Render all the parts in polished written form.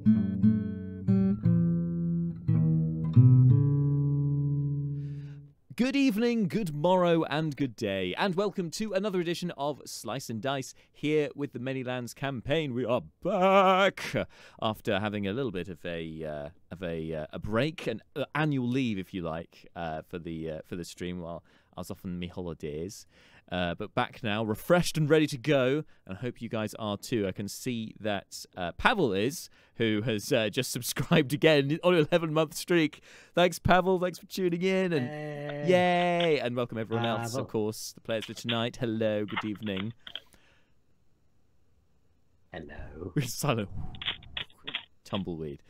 Good evening, good morrow, and good day, and welcome to another edition of Slice and Dice here with the Manylands campaign. We are back after having a little bit of a break, an annual leave, if you like, for the stream while I was off on my holidays. But back now, refreshed and ready to go, and I hope you guys are too. I can see that Pavel is, who has just subscribed again on an 11-month streak. Thanks, Pavel. Thanks for tuning in. And yay! And welcome everyone else, of course, the players for tonight. Hello, good evening. Hello. Silent. Tumbleweed.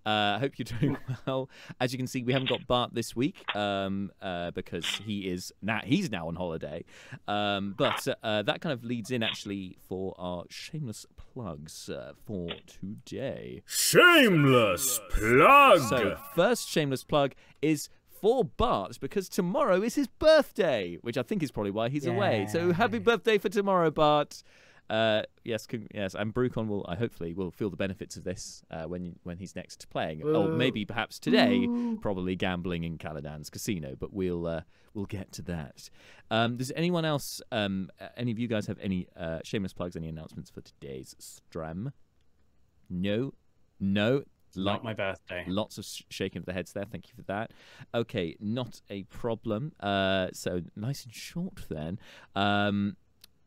I hope you're doing well. As you can see, we haven't got Bart this week because he's now on holiday. But that kind of leads in actually for our shameless plugs for today. Shameless plug! So first shameless plug is for Bart, because tomorrow is his birthday, which I think is probably why he's away. So happy birthday for tomorrow, Bart. Yes, and Brucon will, hopefully, will feel the benefits of this when he's next playing, or maybe perhaps today, probably gambling in Caladan's casino. But we'll get to that. Does anyone else, any of you guys have any shameless plugs, any announcements for today's stream? No. Not my birthday. Lots of shaking of the heads there. Thank you for that. Okay, not a problem. So nice and short then.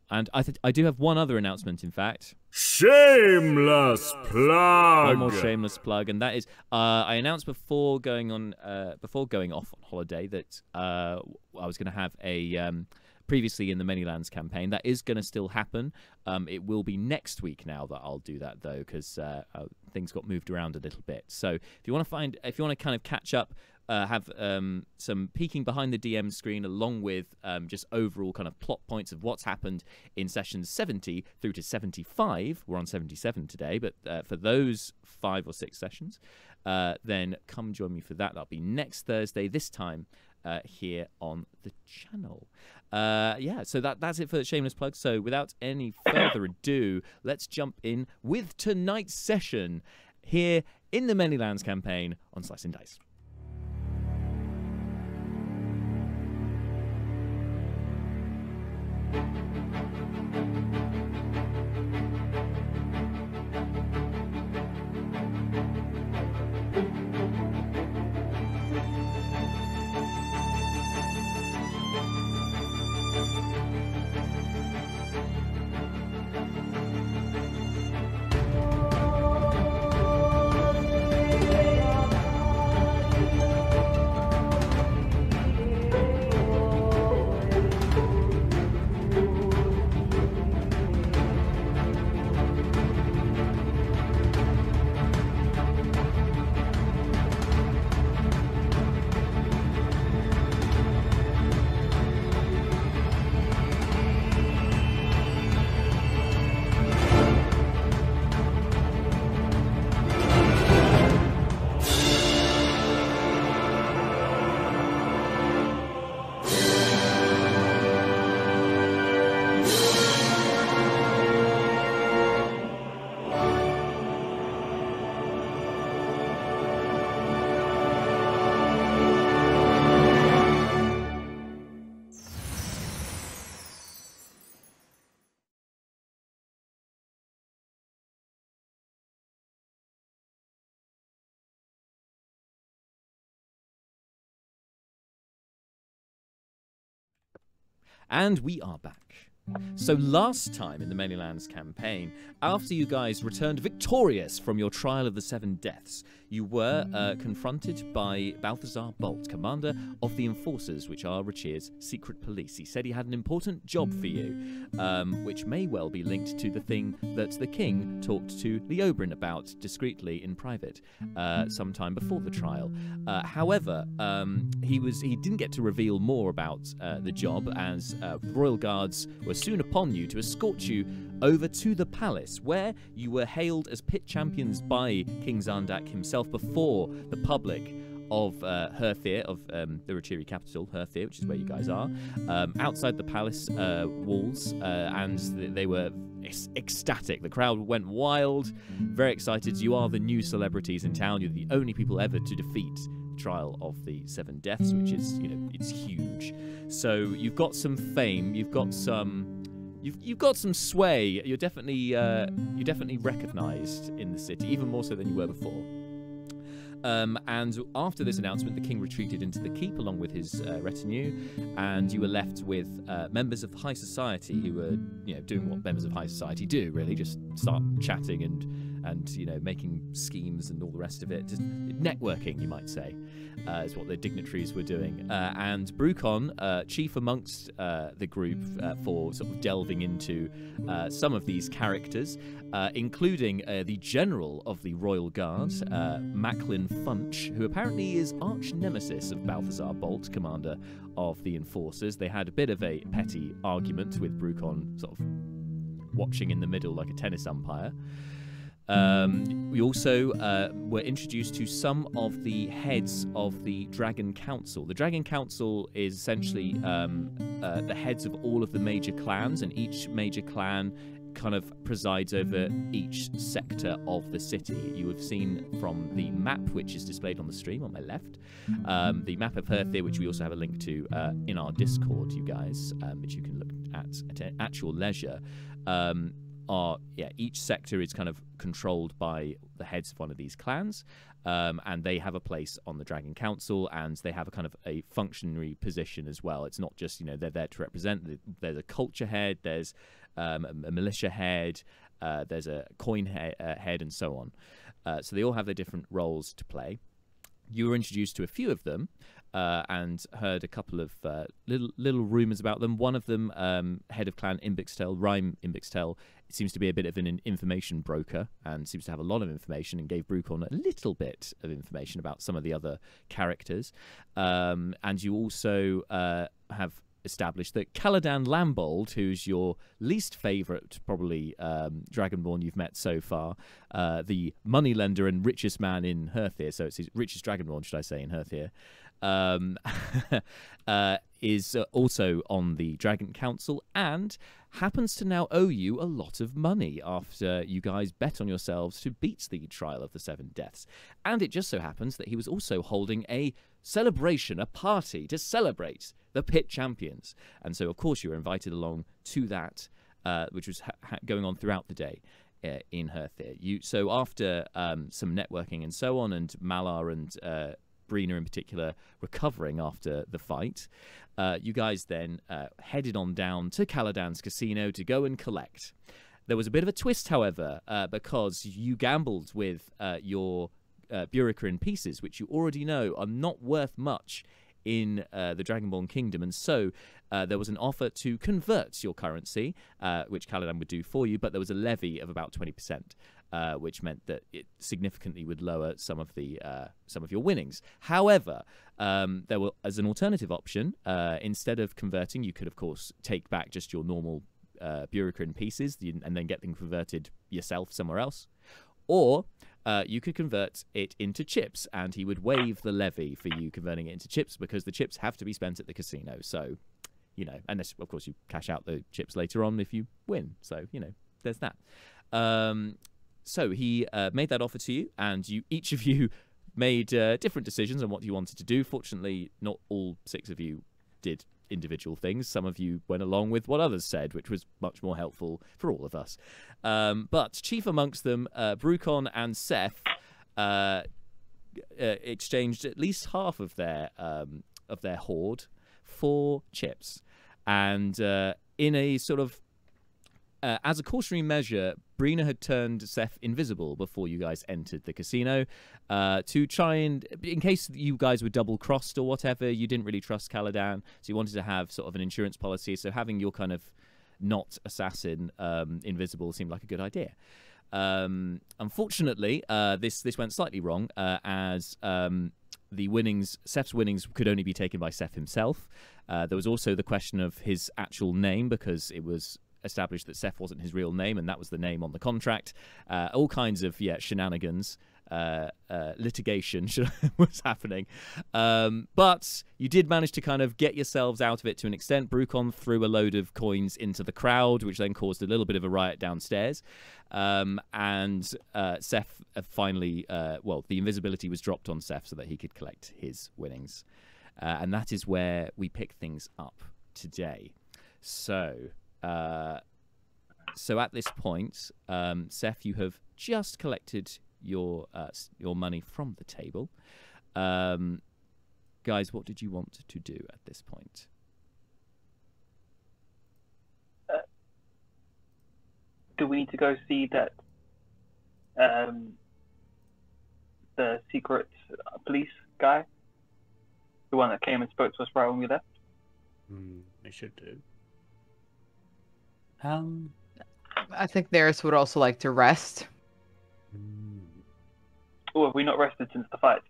And I do have one other announcement, in fact. Shameless plug! One more shameless plug, and that is, I announced before going off on holiday that I was going to have a, previously in the Manylands campaign, that is going to still happen. It will be next week now that I'll do that, though, because things got moved around a little bit. So if you want to kind of catch up, have some peeking behind the DM screen, along with just overall kind of plot points of what's happened in sessions 70 through to 75. We're on 77 today, but for those 5 or 6 sessions, then come join me for that. That'll be next Thursday, this time here on the channel. Yeah, so that's it for shameless plugs. So without any further ado, let's jump in with tonight's session here in the Manylands campaign on Slice and Dice. And we are back. So last time in the Manylands campaign, after you guys returned victorious from your trial of the 7 deaths, you were confronted by Balthazar Bolt, commander of the Enforcers, which are Rachir's secret police. He said he had an important job for you, which may well be linked to the thing that the king talked to Leobrin about discreetly in private sometime before the trial. However, he didn't get to reveal more about the job, as royal guards were soon upon you to escort you over to the palace, where you were hailed as pit champions by King Zarndak himself before the public of Hurthir, of the Rotiri capital, Hurthir, which is where you guys are, outside the palace walls, and they were ecstatic. The crowd went wild, very excited. You are the new celebrities in town. You're the only people ever to defeat the trial of the 7 deaths, which is, it's huge. So you've got some fame, you've got some sway. You're definitely recognised in the city, even more so than you were before. And after this announcement, the king retreated into the keep along with his retinue, and you were left with members of high society who were, doing what members of high society do, really, just start chatting and making schemes and all the rest of it. Just networking, you might say, is what the dignitaries were doing. And Brucon, chief amongst the group for sort of delving into some of these characters, including the general of the Royal Guard, Macklin Funch, who apparently is arch nemesis of Balthazar Bolt, commander of the Enforcers. They had a bit of a petty argument with Brucon sort of watching in the middle like a tennis umpire. We also were introduced to some of the heads of the Dragon Council. The Dragon Council is essentially the heads of all of the major clans, and each major clan kind of presides over each sector of the city. You have seen from the map, which is displayed on the stream on my left, the map of Hurthir, which we also have a link to in our Discord, you guys, which you can look at your leisure. Each sector is kind of controlled by the heads of one of these clans, and they have a place on the Dragon Council, and they have a kind of a functionary position as well. It's not just, they're there to represent. There's a culture head, there's a militia head, there's a coin head, and so on. So they all have their different roles to play. You were introduced to a few of them, and heard a couple of little rumours about them. One of them, head of clan Imbixtel, Rhyme Imbixtel, seems to be a bit of an information broker and seems to have a lot of information, and gave Brucon a little bit of information about some of the other characters. And you also have established that Caladan Lambold, who's your least favourite, probably, Dragonborn you've met so far, the moneylender and richest man in Hurthir, so it's his richest Dragonborn, should I say, in Hurthir, is also on the Dragon Council, and happens to now owe you a lot of money after you guys bet on yourselves to beat the trial of the 7 deaths. And it just so happens that he was also holding a celebration, a party to celebrate the pit champions. And so, of course, you were invited along to that, which was going on throughout the day in Hurthir. So after some networking and so on, and Malar and Brina in particular recovering after the fight, you guys then headed on down to Caladan's casino to go and collect. There was a bit of a twist, however, because you gambled with your Burikrin pieces, which you already know are not worth much in the Dragonborn Kingdom, and so there was an offer to convert your currency, which Caladan would do for you, but there was a levy of about 20%, which meant that it significantly would lower some of your winnings. However, there was, as an alternative option, instead of converting, you could of course take back just your normal Burikrin pieces and then get them converted yourself somewhere else, or you could convert it into chips, and he would waive the levy for you converting it into chips, because the chips have to be spent at the casino. So, unless, of course, you cash out the chips later on if you win. So, there's that. So he made that offer to you, and each of you made different decisions on what you wanted to do. Fortunately, not all 6 of you did individual things. Some of you went along with what others said, which was much more helpful for all of us. But chief amongst them, Brucon and Seth, exchanged at least half of their hoard for chips, and in a sort of as a cautionary measure, Brina had turned Seth invisible before you guys entered the casino, to try and, in case you guys were double-crossed or whatever, you didn't really trust Caladan, so you wanted to have sort of an insurance policy, so having your kind of not assassin invisible seemed like a good idea. Unfortunately, this went slightly wrong, as Seth's winnings could only be taken by Seth himself. There was also the question of his actual name, because it was established that Seth wasn't his real name, and that was the name on the contract. All kinds of shenanigans litigation was happening. But you did manage to kind of get yourselves out of it to an extent. Brucon threw a load of coins into the crowd, which then caused a little bit of a riot downstairs. And Seth finally, well, the invisibility was dropped on Seth so that he could collect his winnings. And that is where we pick things up today. So at this point, Seth, you have just collected your money from the table. Guys, what did you want to do at this point? Do we need to go see that the secret police guy, the one that came and spoke to us right when we left? They should do. I think Neris would also like to rest. Oh, have we not rested since the fight?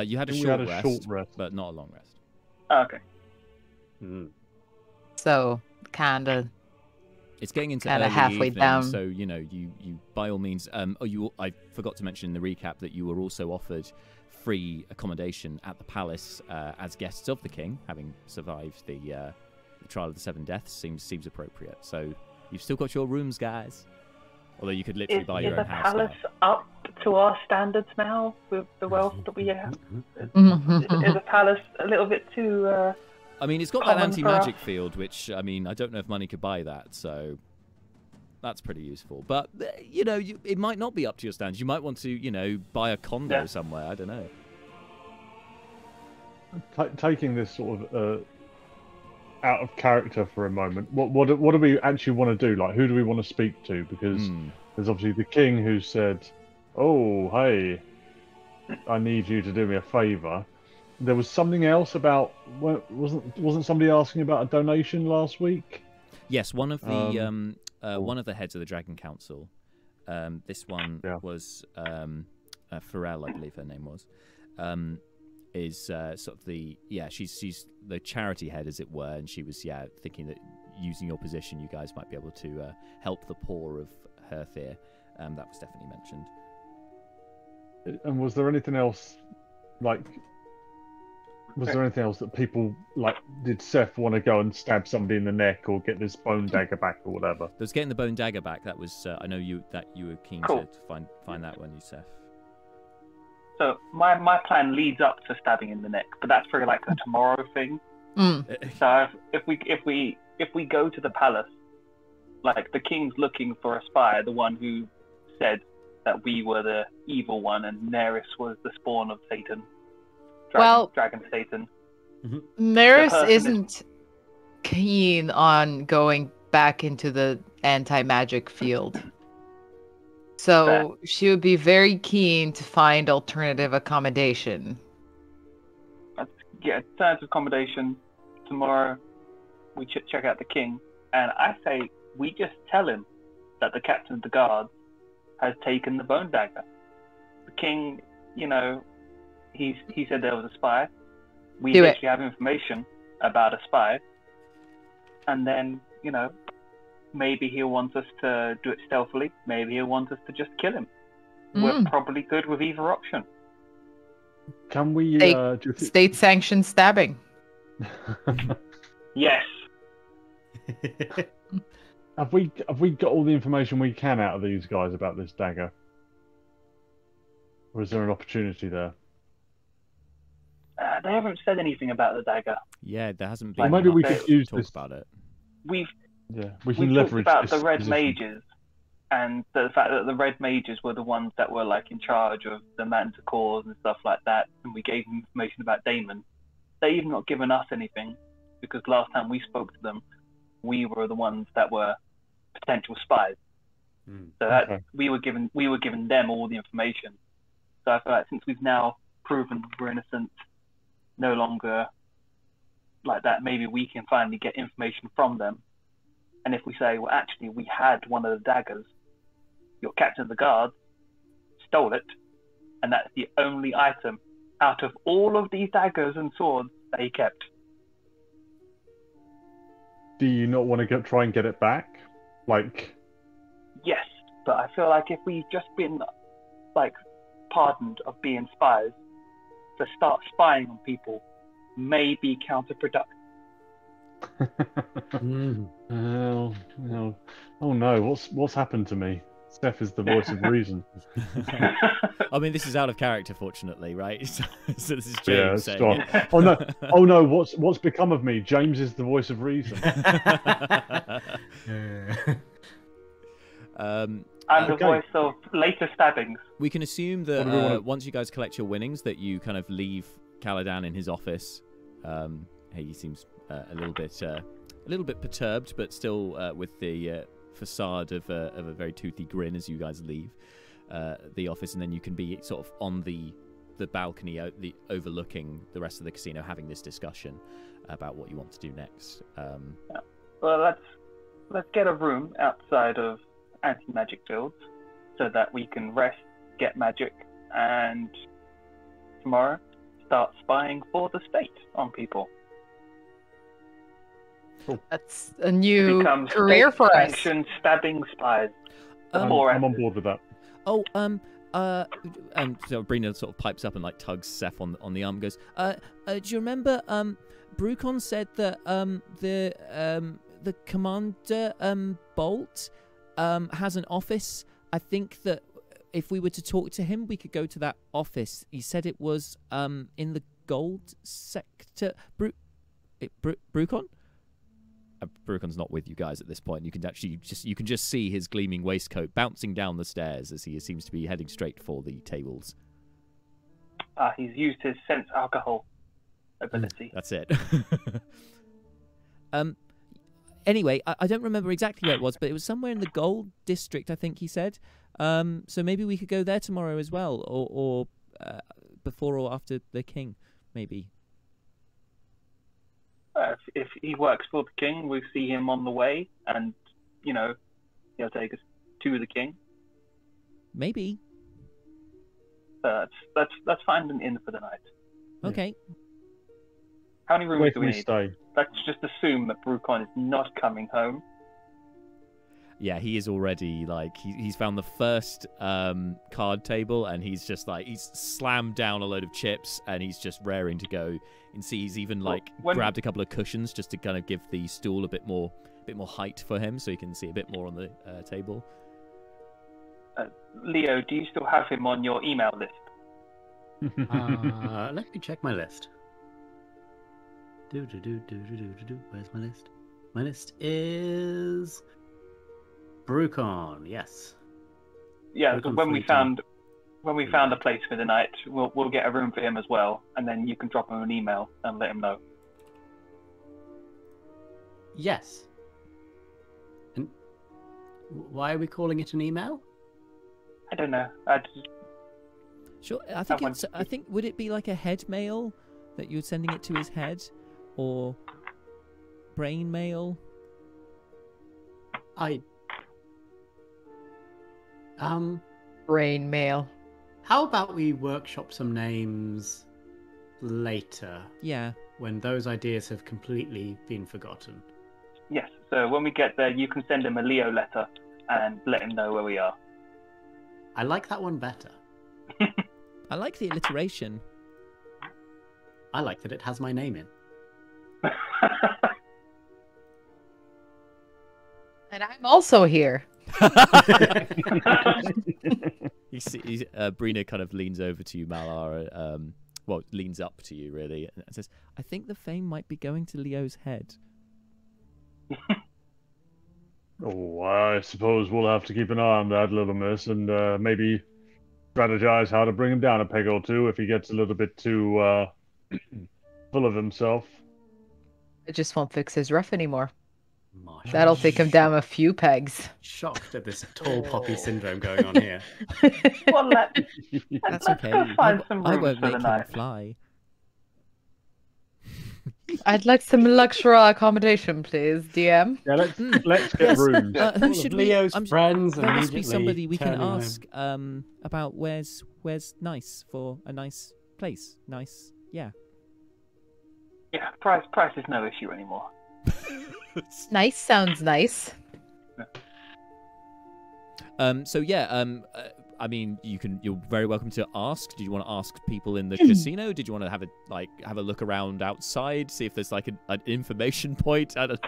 You had a short rest, but not a long rest. Oh, okay. So, kinda. It's getting into Kinda early halfway evening, down. so you know, you by all means. I forgot to mention in the recap that you were also offered free accommodation at the palace as guests of the king, having survived the trial of the 7 deaths. Seems appropriate. So you've still got your rooms, guys. Although you could literally buy your own house. Is the palace up to our standards now with the wealth that we have? Is the palace a little bit too? I mean, it's got that anti-magic field, which, I mean, I don't know if money could buy that, so that's pretty useful. But, you know, it might not be up to your standards. You might want to, you know, buy a condo somewhere. I don't know. Taking this sort of out of character for a moment, what do we actually want to do? Like, who do we want to speak to? Because there's obviously the king who said, "Oh, hey, I need you to do me a favour." There was something else about wasn't somebody asking about a donation last week? Yes, one of the heads of the Dragon Council. This one was Pharrell, I believe her name was. Is sort of she's the charity head, as it were, and she was thinking that using your position, you guys might be able to help the poor of Hurthir. That was definitely mentioned. And was there anything else, like? Was there anything else that people, like, did Seth want to go and stab somebody in the neck or get this bone dagger back or whatever? There's getting the bone dagger back. That was, I know you were keen to find that one, you, Seth. So my plan leads up to stabbing in the neck, but that's for like a tomorrow thing. So if we go to the palace, like the king's looking for a spy, the one who said that we were the evil one and Neris was the spawn of Satan. Dragon Satan. Neris isn't keen on going back into the anti-magic field. So she would be very keen to find alternative accommodation. Alternative accommodation. Tomorrow we check out the king. And I say we just tell him that the captain of the guard has taken the bone dagger. The king, you know, he said there was a spy. We actually have information about a spy. And then, you know, maybe he'll want us to do it stealthily. Maybe he'll want us to just kill him. We're probably good with either option. Can we state-sanctioned stabbing? Yes. Have we got all the information we can out of these guys about this dagger? Or is there an opportunity there? They haven't said anything about the dagger. Yeah, there hasn't been. Maybe we could use talk this about it. We can leverage talked about this the red position. mages and the fact that the red mages were the ones that were like in charge of the manticores and stuff like that, and we gave them information about Damon. They've not given us anything because last time we spoke to them, we were the ones that were potential spies. So that we were given them all the information. So I feel like since we've now proven we're innocent, no longer like that, maybe we can finally get information from them. And if we say, well, actually, we had one of the daggers, your captain of the guard stole it, and that's the only item out of all of these daggers and swords that he kept. Do you not want to try and get it back? Like, yes, but I feel like if we've just been like pardoned of being spies, to start spying on people may be counterproductive. Oh no, what's happened to me? Steph is the voice of reason. I mean, this is out of character, fortunately, right? So this is Yeah, James it's saying got... Oh no, what's become of me? James is the voice of reason. I'm the voice of later stabbings. We can assume that once you guys collect your winnings, that you kind of leave Caladan in his office. He seems a little bit perturbed, but still with the facade of a very toothy grin as you guys leave the office, and then you can be sort of on the balcony, overlooking the rest of the casino, having this discussion about what you want to do next. Yeah. Well, let's get a room outside of anti-magic fields so that we can rest, get magic, and tomorrow start spying for the state on people. That's a new career for us. Sanctioned stabbing spies. I'm on board with that. Oh, so Brina sort of pipes up and like tugs Seth on the arm and goes, do you remember Brucon said that the commander Bolt has an office? I think that if we were to talk to him, we could go to that office. He said it was in the gold sector. Brucon? Brucon's not with you guys at this point. You can actually just see his gleaming waistcoat bouncing down the stairs as he seems to be heading straight for the tables. He's used his sense alcohol ability. That's it. Anyway, I don't remember exactly where it was, but it was somewhere in the gold district, I think he said. So maybe we could go there tomorrow as well, or before or after the king, maybe. If he works for the king, we'll see him on the way, and he'll take us to the king. Maybe. Let's find an inn for the night. Okay. How many rooms do we need? Stay? Let's just assume that Brucon is not coming home. Yeah, he is already he's found the first card table, and he's just he's slammed down a load of chips, and he's just raring to go. And see, he's even grabbed a couple of cushions just to kind of give the stool a bit more height for him, so he can see a bit more on the table. Leo, do you still have him on your email list? Let me check my list. Where's my list? My list is Brucon. Yes. Yeah. Brucon When we 14. found a place for the night, we'll get a room for him as well, and then you can drop him an email and let him know. Yes. And why are we calling it an email? I don't know. Sure. I think would it be like a head mail that you're sending it to his head, or brain mail? Brain mail. How about we workshop some names later? Yeah. When those ideas have completely been forgotten. Yes. So when we get there, you can send him a Leo letter and let him know where we are. I like that one better. I like the alliteration. I like that it has my name in. And I'm also here. Brina kind of leans over to you, Malar. Leans up to you, really, and says, I think the fame might be going to Leo's head. Oh, I suppose we'll have to keep an eye on that, little miss, and maybe strategize how to bring him down a peg or two if he gets a little bit too full of himself. It just won't fix his rough anymore. Marsh. That'll take him down a few pegs. Shocked at this tall poppy syndrome going on here. Well, That's okay. find some I rooms won't for make the him night. fly. I'd like some luxury accommodation, please, DM. Yeah, let's get rooms. Who should we? Leo's friends There must be immediately somebody we can turning home. ask about where's nice for a nice place. Nice, yeah. Yeah, price is no issue anymore. Nice sounds nice. I mean, you're very welcome to ask. Did you want to ask people in the casino? Did you want to have a look around outside, see if there's like an information point at a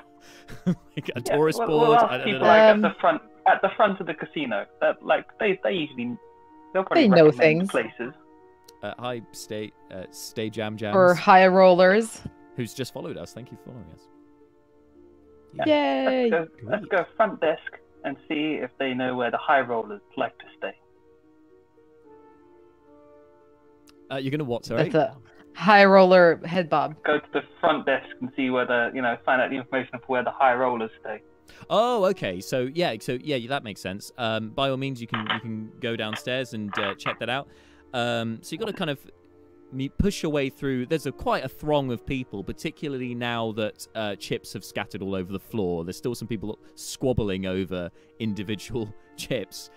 like a tourist board? We'll ask people like at the front of the casino. That like they usually they'll probably know recommend things. places. Hi, stay jams. Or high rollers. Who's just followed us? Thank you for following us. Yay! Let's go front desk and see if they know where the high rollers like to stay. You're gonna what? Sorry. That's a high roller head bob. Go to the front desk and see where find out the information of where the high rollers stay. Oh, okay. So yeah, that makes sense. By all means, you can go downstairs and check that out. So you got to kind of push your way through. There's quite a throng of people, particularly now that chips have scattered all over the floor. There's still some people squabbling over individual chips,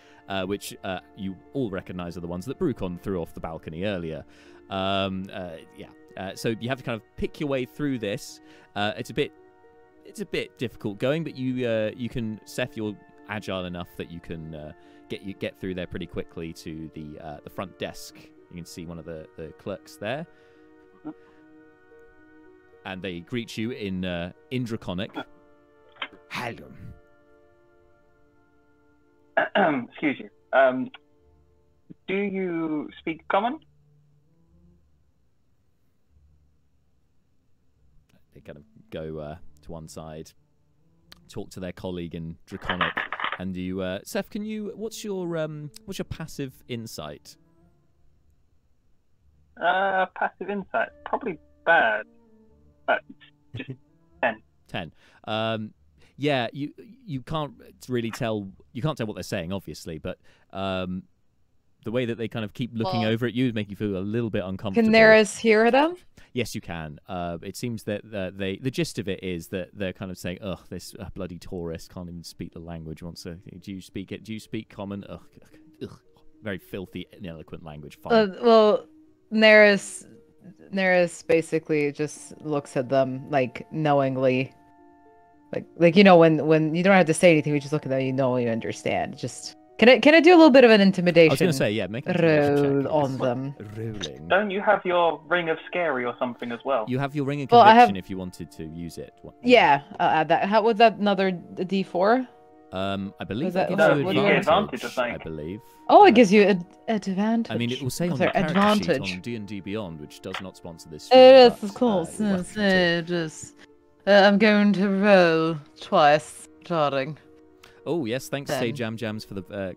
which you all recognise are the ones that Brucon threw off the balcony earlier. So you have to kind of pick your way through this. It's a bit difficult going, but you can, Seth, you're agile enough that you can get through there pretty quickly to the front desk. You can see one of the clerks there, and they greet you in Draconic. Hello. Excuse you. Do you speak Common? They kind of go to one side, talk to their colleague in Draconic, and you, Seth, what's your passive insight? Passive insight, probably bad, but just 10. 10. Yeah, you can't really tell. You can't tell what they're saying, obviously, but the way that they kind of keep looking over at you make you feel a little bit uncomfortable. Can Neris hear them? Yes, you can. It seems that the gist of it is that they're kind of saying, "Ugh, this bloody tourist can't even speak the language." Wants to? Do you speak it? Do you speak Common? Ugh, ugh. Very filthy, ineloquent language. Fine. Well, Neris basically just looks at them like knowingly, like you know when you don't have to say anything, we just look at them, you understand. Just can I do a little bit of an intimidation? I was gonna say, yeah, make a roll on them. Rolling. Don't you have your ring of scary or something as well? You have your ring of conviction if you wanted to use it. Yeah, I'll add that. How was that another D4? I believe that gives you you advantage, I think. I believe. Oh, it gives you advantage. I mean, it will say on the character sheet on D&D Beyond, which does not sponsor this. Yes, of course. I'm going to roll twice, darling. Oh yes, thanks, Say Jam Jams, for the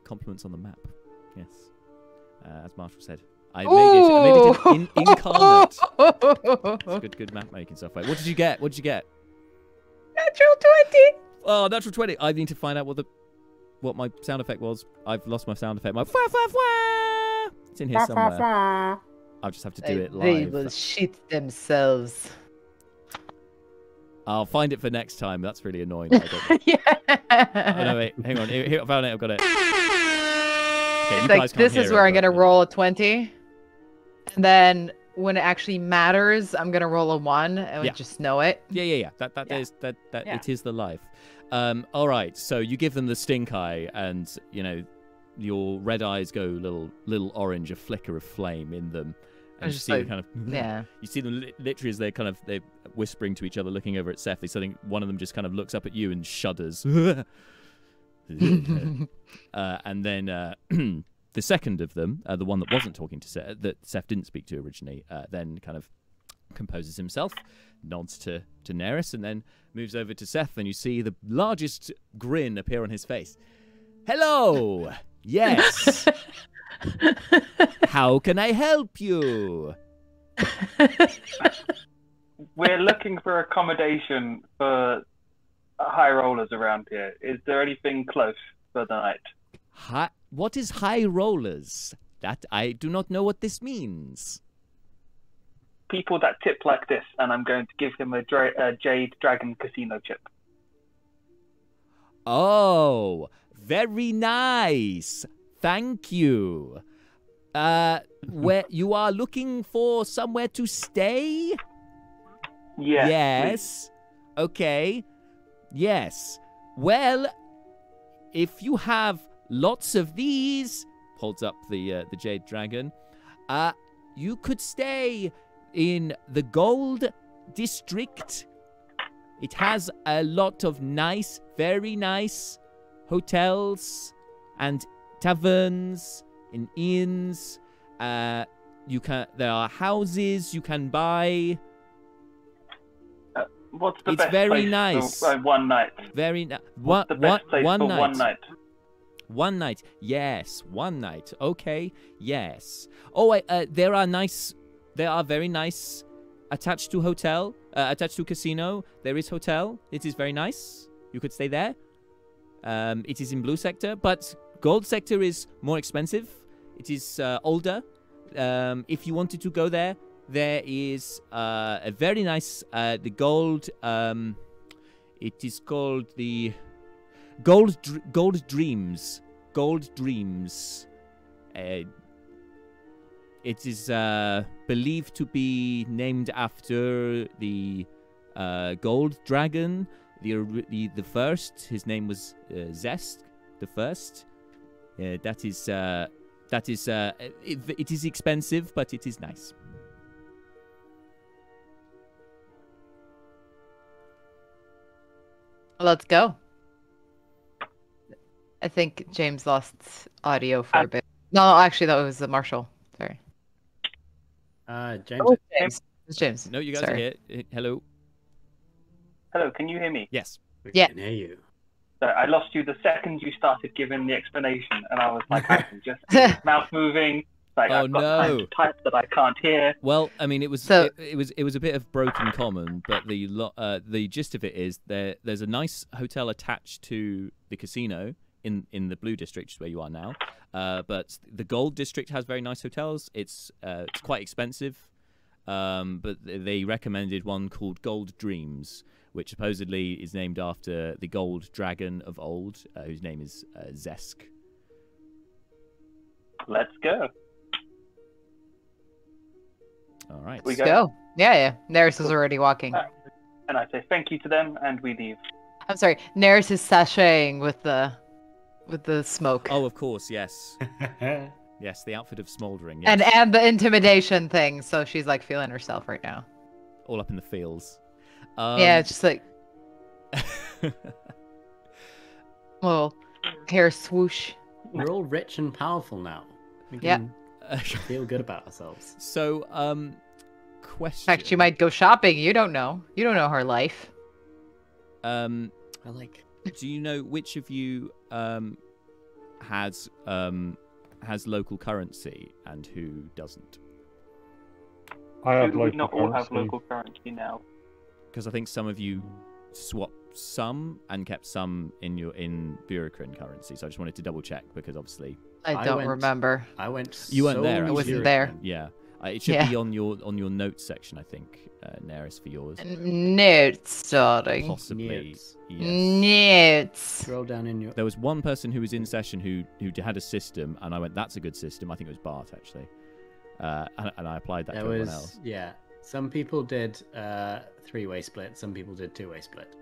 compliments on the map. Yes, as Marshall said, I made it incarnate. It's good map making software. What did you get? Natural 20. Oh, natural 20. I need to find out what my sound effect was. I've lost my sound effect. It's in here somewhere. I'll just have to do it live. They will shit themselves. I'll find it for next time. That's really annoying. Yeah. Oh, no, wait. Hang on. Here, I found it. I've got it. Okay, you guys can't this hear is where I'm going to but, roll a 20. And then when it actually matters, I'm going to roll a 1 and just know it. Yeah. That is it is the life. All right. So you give them the stink eye, and your red eyes go little orange, a flicker of flame in them. And you see them kind of, you see them literally as they're whispering to each other, looking over at Seth. One of them just kind of looks up at you and shudders. And then the second of them, the one that wasn't talking to Seth, that Seth didn't speak to originally, then kind of composes himself, nods to Neris, and then moves over to Seth, and you see the largest grin appear on his face. Hello! Yes! How can I help you? We're looking for accommodation for high rollers around here. Is there anything close for the night? What is high rollers? That I do not know what this means. People that tip like this, and I'm going to give him a Jade Dragon Casino chip. Oh, very nice. Thank you. Where you are looking for somewhere to stay? Yes. Yes. Please. Okay. Yes. Well, if you have lots of these, holds up the jade dragon. You could stay in the Gold District. It has a lot of nice, very nice hotels and taverns and inns. There are houses you can buy. What's the It's best very place nice. for one night? Very nice. What's the best place one for night. 1 night? 1 night. Yes, 1 night. Okay. Yes. Oh, there are very nice attached to casino. There is hotel. It is very nice. You could stay there. It is in blue sector, but gold sector is more expensive. It is older. If you wanted to go there, there is a very nice the gold. It is called the Gold Dreams. Gold Dreams. It is believed to be named after the gold dragon, the first. His name was Zest, the first. It is expensive, but it is nice. Let's go. I think James lost audio for a bit. No, actually, that was Marshall. Sorry. James. Oh, James. It's James. No, you guys Sorry. are here. Hello. Hello, can you hear me? Yes. We Yeah. can hear you. So I lost you the second you started giving the explanation, and I was like, I can just mouth moving. Like, Oh, I've got time no. to type that I can't hear. Well, I mean, it was So- it was a bit of broken common, but the gist of it is there's a nice hotel attached to the casino in the blue district, which is where you are now. But the gold district has very nice hotels. It's quite expensive, but they recommended one called Gold Dreams, which supposedly is named after the gold dragon of old, whose name is Zesk. Let's go. All right. We Let's go. go. Yeah. Neris is already walking. And I say thank you to them, and we leave. I'm sorry. Neris is sashaying with the smoke. Oh, of course, yes. Yes, the outfit of smouldering. Yes. And the intimidation thing, so she's like feeling herself right now. All up in the fields. Yeah, it's just like little hair swoosh. We're all rich and powerful now. We Yeah. can feel good about ourselves. So, In question. fact, she might go shopping. You don't know. You don't know her life. I like. Do you know which of you has local currency and who doesn't? I have We local not all have currency. local currency now. Because I think some of you swapped some and kept some in Bureaucran currency. So I just wanted to double check because obviously, I I don't went- remember. I went. You weren't there, so I wasn't there. European. yeah, it should Yeah. be on your notes section. I think Neris for yours, Notes, darling. possibly. Yes. Yes. Notes. Scroll down in your. There was one person who was in session who had a system, and I went, "That's a good system." I think it was Bart actually, and I applied that There to everyone was else. yeah. Some people did three-way split. Some people did two-way split.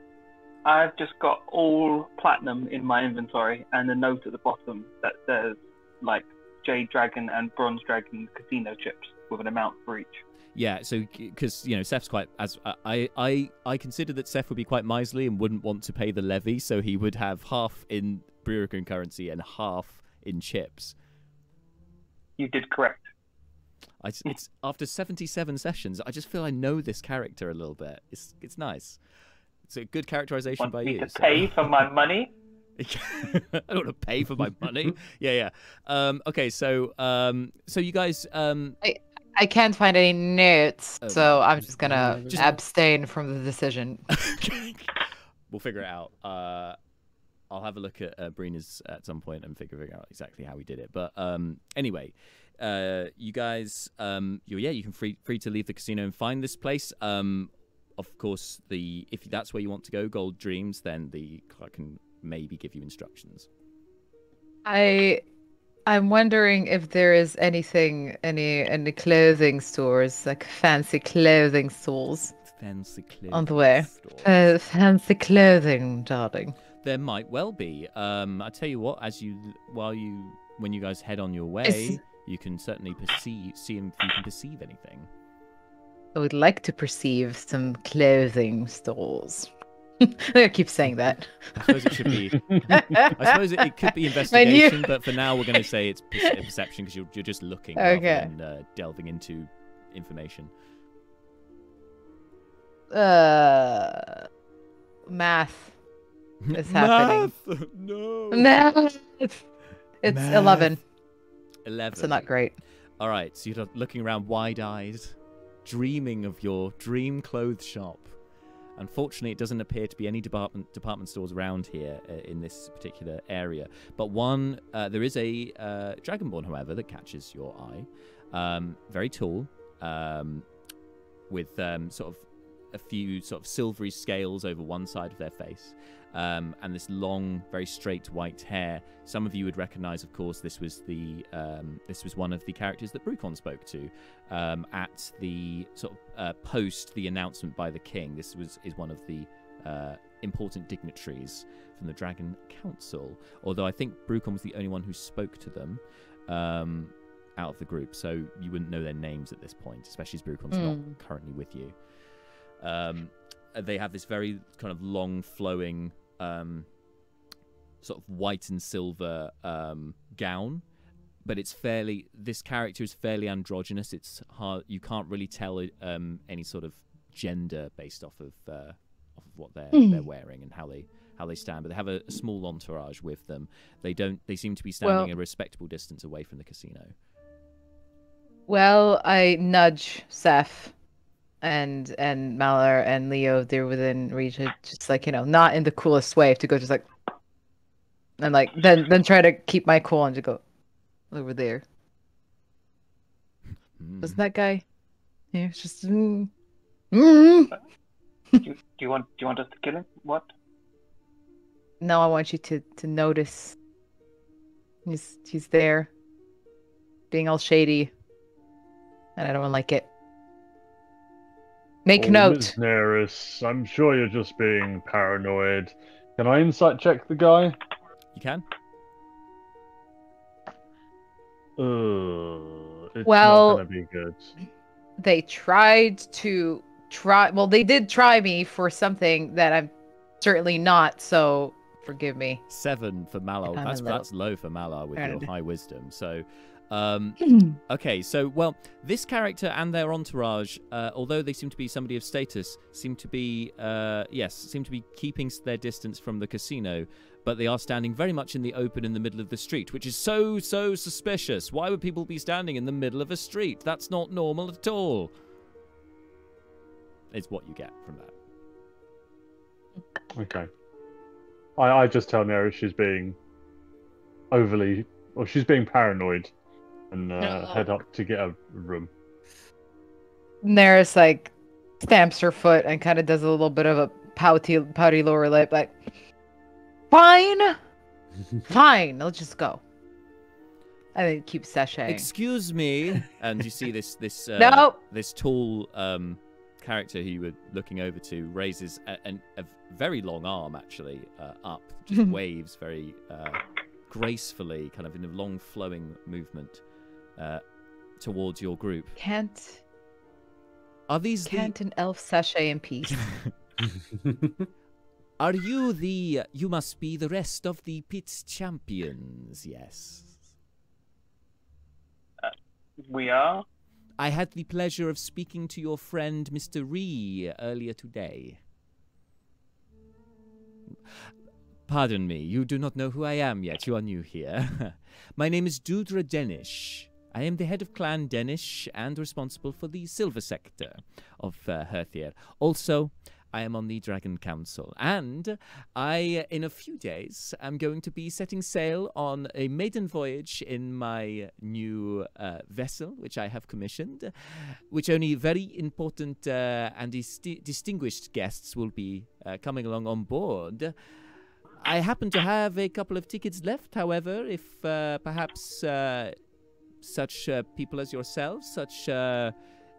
I've just got all platinum in my inventory and a note at the bottom that says like Jade Dragon and Bronze Dragon casino chips with an amount for each. Yeah, so because Seth's quite as I considered that Seth would be quite miserly and wouldn't want to pay the levy, so he would have half in Bureaucran currency and half in chips. You did correct. It's after 77 sessions, I just feel I know this character a little bit. It's nice. It's a good characterization Want by me you. to so- pay for my money? I don't want to pay for my money. Yeah. Okay, so you guys I can't find any notes, Oh, so I'm just gonna just- abstain from the decision. we'll figure it out. I'll have a look at Brina's at some point and figure out exactly how we did it. But anyway, you guys, you can free to leave the casino and find this place. Of course, if that's where you want to go, Gold Dreams, then the clerk can maybe give you instructions. I'm wondering if there is anything, any clothing stores, like fancy clothing stores Fancy clothing on the way. store. Fancy clothing, darling. There might well be. I tell you what, while you when you guys head on your way, you can certainly see if you can perceive anything. I would like to perceive some clothing stores. I keep saying that. I suppose it should be. I suppose it could be investigation, but for now we're going to say it's perception because you're just looking rather than delving into information. Math is happening. No. Math. It's 11. 11. So not great. All right, so you're looking around wide-eyed, dreaming of your dream clothes shop. Unfortunately, it doesn't appear to be any department stores around here in this particular area. But there is a dragonborn, however, that catches your eye. Very tall, with sort of a few sort of silvery scales over one side of their face, and this long, very straight white hair. Some of you would recognise, of course, this was one of the characters that Brucon spoke to at the sort of post the announcement by the king. This is one of the important dignitaries from the Dragon Council. Although I think Brucon was the only one who spoke to them out of the group, so you wouldn't know their names at this point, especially as Brucon's not currently with you. They have this very kind of long flowing sort of white and silver gown, but this character is fairly androgynous. It's hard, you can't really tell any sort of gender based off of what they're wearing and how they stand, but they have a small entourage with them. They seem to be standing a respectable distance away from the casino. Well, I nudge Seth and Malar and Leo. They're within reach, just like, not in the coolest way, to go just like, and like then try to keep my cool and to go over there. Wasn't that guy? Yeah, it's just. Do you want us to kill him? What? No, I want you to notice. He's there, being all shady, and I don't like it. Make note. Ms. Neris, I'm sure you're just being paranoid. Can I insight check the guy? You can. It's Well, not going to be good. They did try me for something that I'm certainly not, so forgive me. 7 for Malar. That's low for Malar with your high wisdom. So, okay. So, well, this character and their entourage, although they seem to be somebody of status, seem to be keeping their distance from the casino, but they are standing very much in the open in the middle of the street, which is so suspicious. Why would people be standing in the middle of a street? That's not normal at all. Is what you get from that. Okay. I just tell Nera she's being she's being paranoid, and head up to get a room. Neris like stamps her foot and kind of does a little bit of a pouty lower lip, like, fine, let's just go. And then keep sashaying. Excuse me, and you see this No. this tall character who you were looking over to raises a very long arm, actually, up, just waves very gracefully, kind of in a long flowing movement towards your group. Can't Can't an elf sashay in peace? Are you you must be the rest of the pit's champions, yes? We are? I had the pleasure of speaking to your friend Mr. Ree earlier today. Pardon me, you do not know who I am yet. You are new here. My name is Dudra Denish. I am the head of Clan Denish and responsible for the silver sector of Hurthir. Also, I am on the Dragon Council, and I, in a few days, am going to be setting sail on a maiden voyage in my new vessel, which I have commissioned, which only very important and distinguished guests will be coming along on board. I happen to have a couple of tickets left, however, if perhaps such people as yourselves, such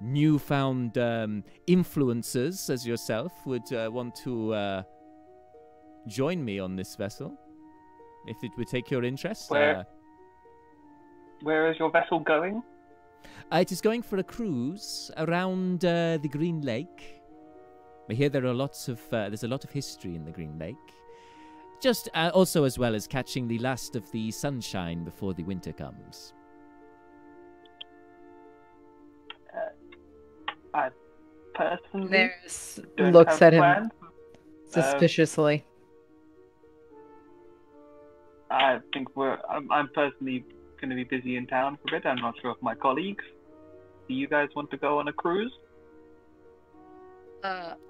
newfound influencers as yourself would want to join me on this vessel, if it would take your interest. Where Where is your vessel going? It is going for a cruise around the Green Lake. I hear there are there's a lot of history in the Green Lake. Just also as well as catching the last of the sunshine before the winter comes. I personally There's don't looks have at him plans. suspiciously. I think I'm personally going to be busy in town for a bit. I'm not sure if my colleagues. Do you guys want to go on a cruise?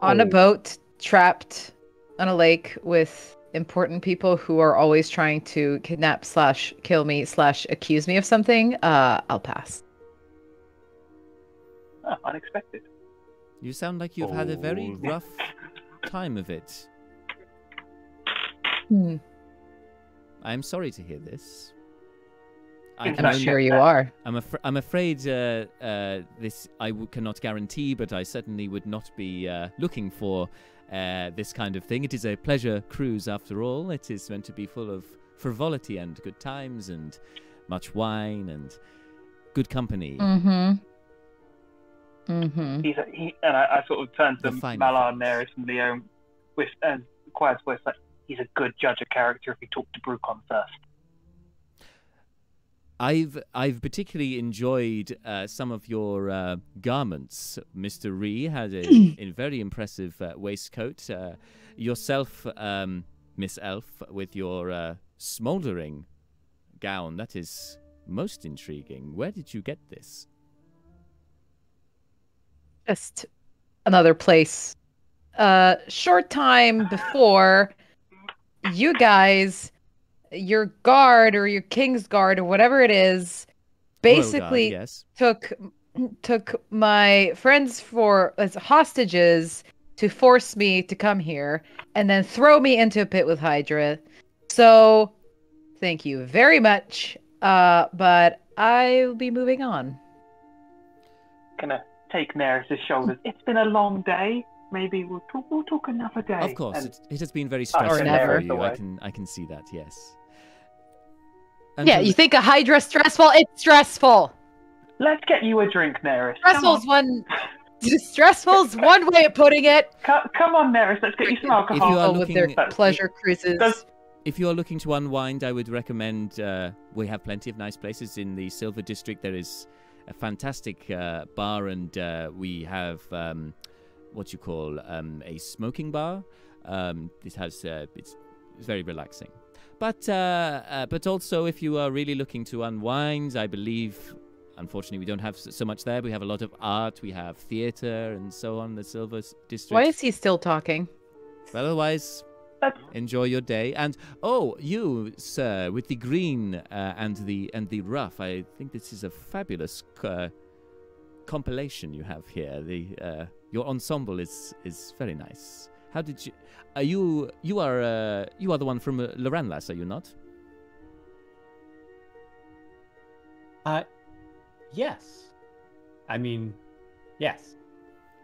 On a boat, trapped on a lake with important people who are always trying to kidnap / kill me / accuse me of something, I'll pass. Oh, unexpected. You sound like you've had a very rough time of it. I'm sorry to hear this. I'm sure you are. I'm afraid this cannot guarantee, but I certainly would not be looking for this kind of thing. It is a pleasure cruise, after all. It is meant to be full of frivolity and good times and much wine and good company. Mm-hmm. I sort of turned to fine Malar, things. Neris, and Leo, and quiet voice, like, he's a good judge of character if he talked to Brucon first. I've particularly enjoyed some of your garments. Mr. Ree had a very impressive waistcoat. Yourself, Miss Elf, with your smouldering gown. That is most intriguing. Where did you get this? Just another place. Short time before, you guys, your guard or your king's guard or whatever it is, basically Guard, yes. took my friends as hostages to force me to come here and then throw me into a pit with Hydra. So, thank you very much. But I'll be moving on. Gonna take Neris' shoulders. It's been a long day. Maybe we'll talk another day. Of course, And it has been very stressful never. for you. Away. I can see that. Yes. And Yeah, from you think a Hydra stressful? It's stressful. let's get you a drink, Neris. Stressful's one way of putting it. Come on, Neris. Let's get you some alcohol. If you are With their looking- pleasure cruises. If you are looking to unwind, I would recommend. We have plenty of nice places in the Silver District. There is a fantastic bar, and we have what you call a smoking bar. It has it's very relaxing. But also, if you are really looking to unwind, I believe, unfortunately, we don't have so much there. We have a lot of art. We have theatre and so on. The Silver District. Why is he still talking? Well, otherwise, enjoy your day. And you, sir, with the green and the rough. I think this is a fabulous compilation you have here. Your ensemble is very nice. How did you? You are the one from Loranlas, are you not? Yes. I mean, yes.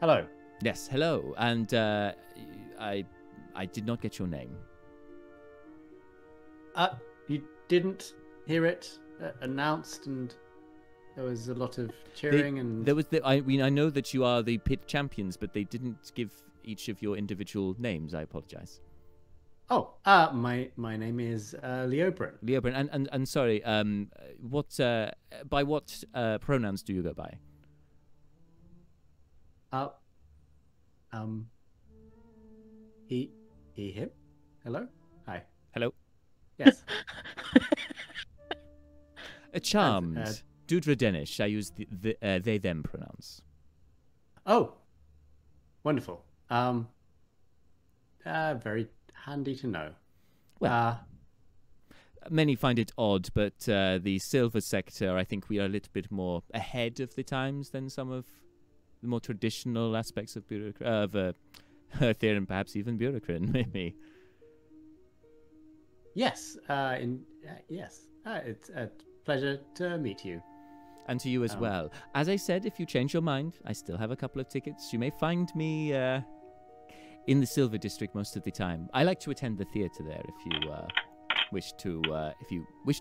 Hello. Yes. Hello. And I did not get your name. You didn't hear it announced, and there was a lot of cheering and There was I know that you are the pit champions, but they didn't give each of your individual names. I apologize. Oh, my name is Leobrin. Leobrin, and sorry, what by what pronouns do you go by? He, him. Hello. Hi. Hello. Yes. Charmed. Dudra Denish. I use the they them pronouns. Oh, wonderful. Very handy to know. Well, many find it odd, but the silver sector, I think we are a little bit more ahead of the times than some of the more traditional aspects of Hurthir, and perhaps even Bureaucran, maybe. Yes. Yes. It's a pleasure to meet you. And to you as well. As I said, if you change your mind, I still have a couple of tickets. You may find me in the Silver District most of the time. I like to attend the theatre there. If you wish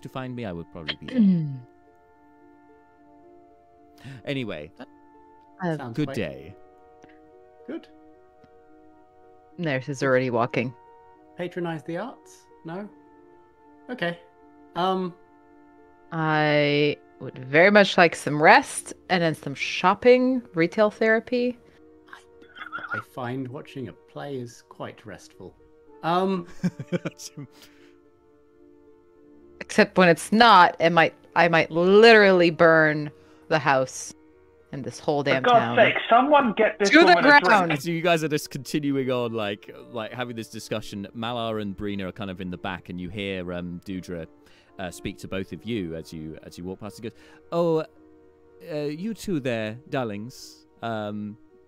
to find me, I would probably be there. Anyway, Sounds good quite day. Good. Nurse is already walking. Patronize the arts? No? Okay. I would very much like some rest and then some shopping, retail therapy. I find watching a play is quite restful. Except when it's not, I might literally burn the house and this whole damn For God's town. sake, someone get this To the woman a ground. drink. So you guys are just continuing on, like having this discussion. Malar and Brina are kind of in the back, and you hear Dudra speak to both of you as you walk past. He goes, "Oh, you two there, darlings.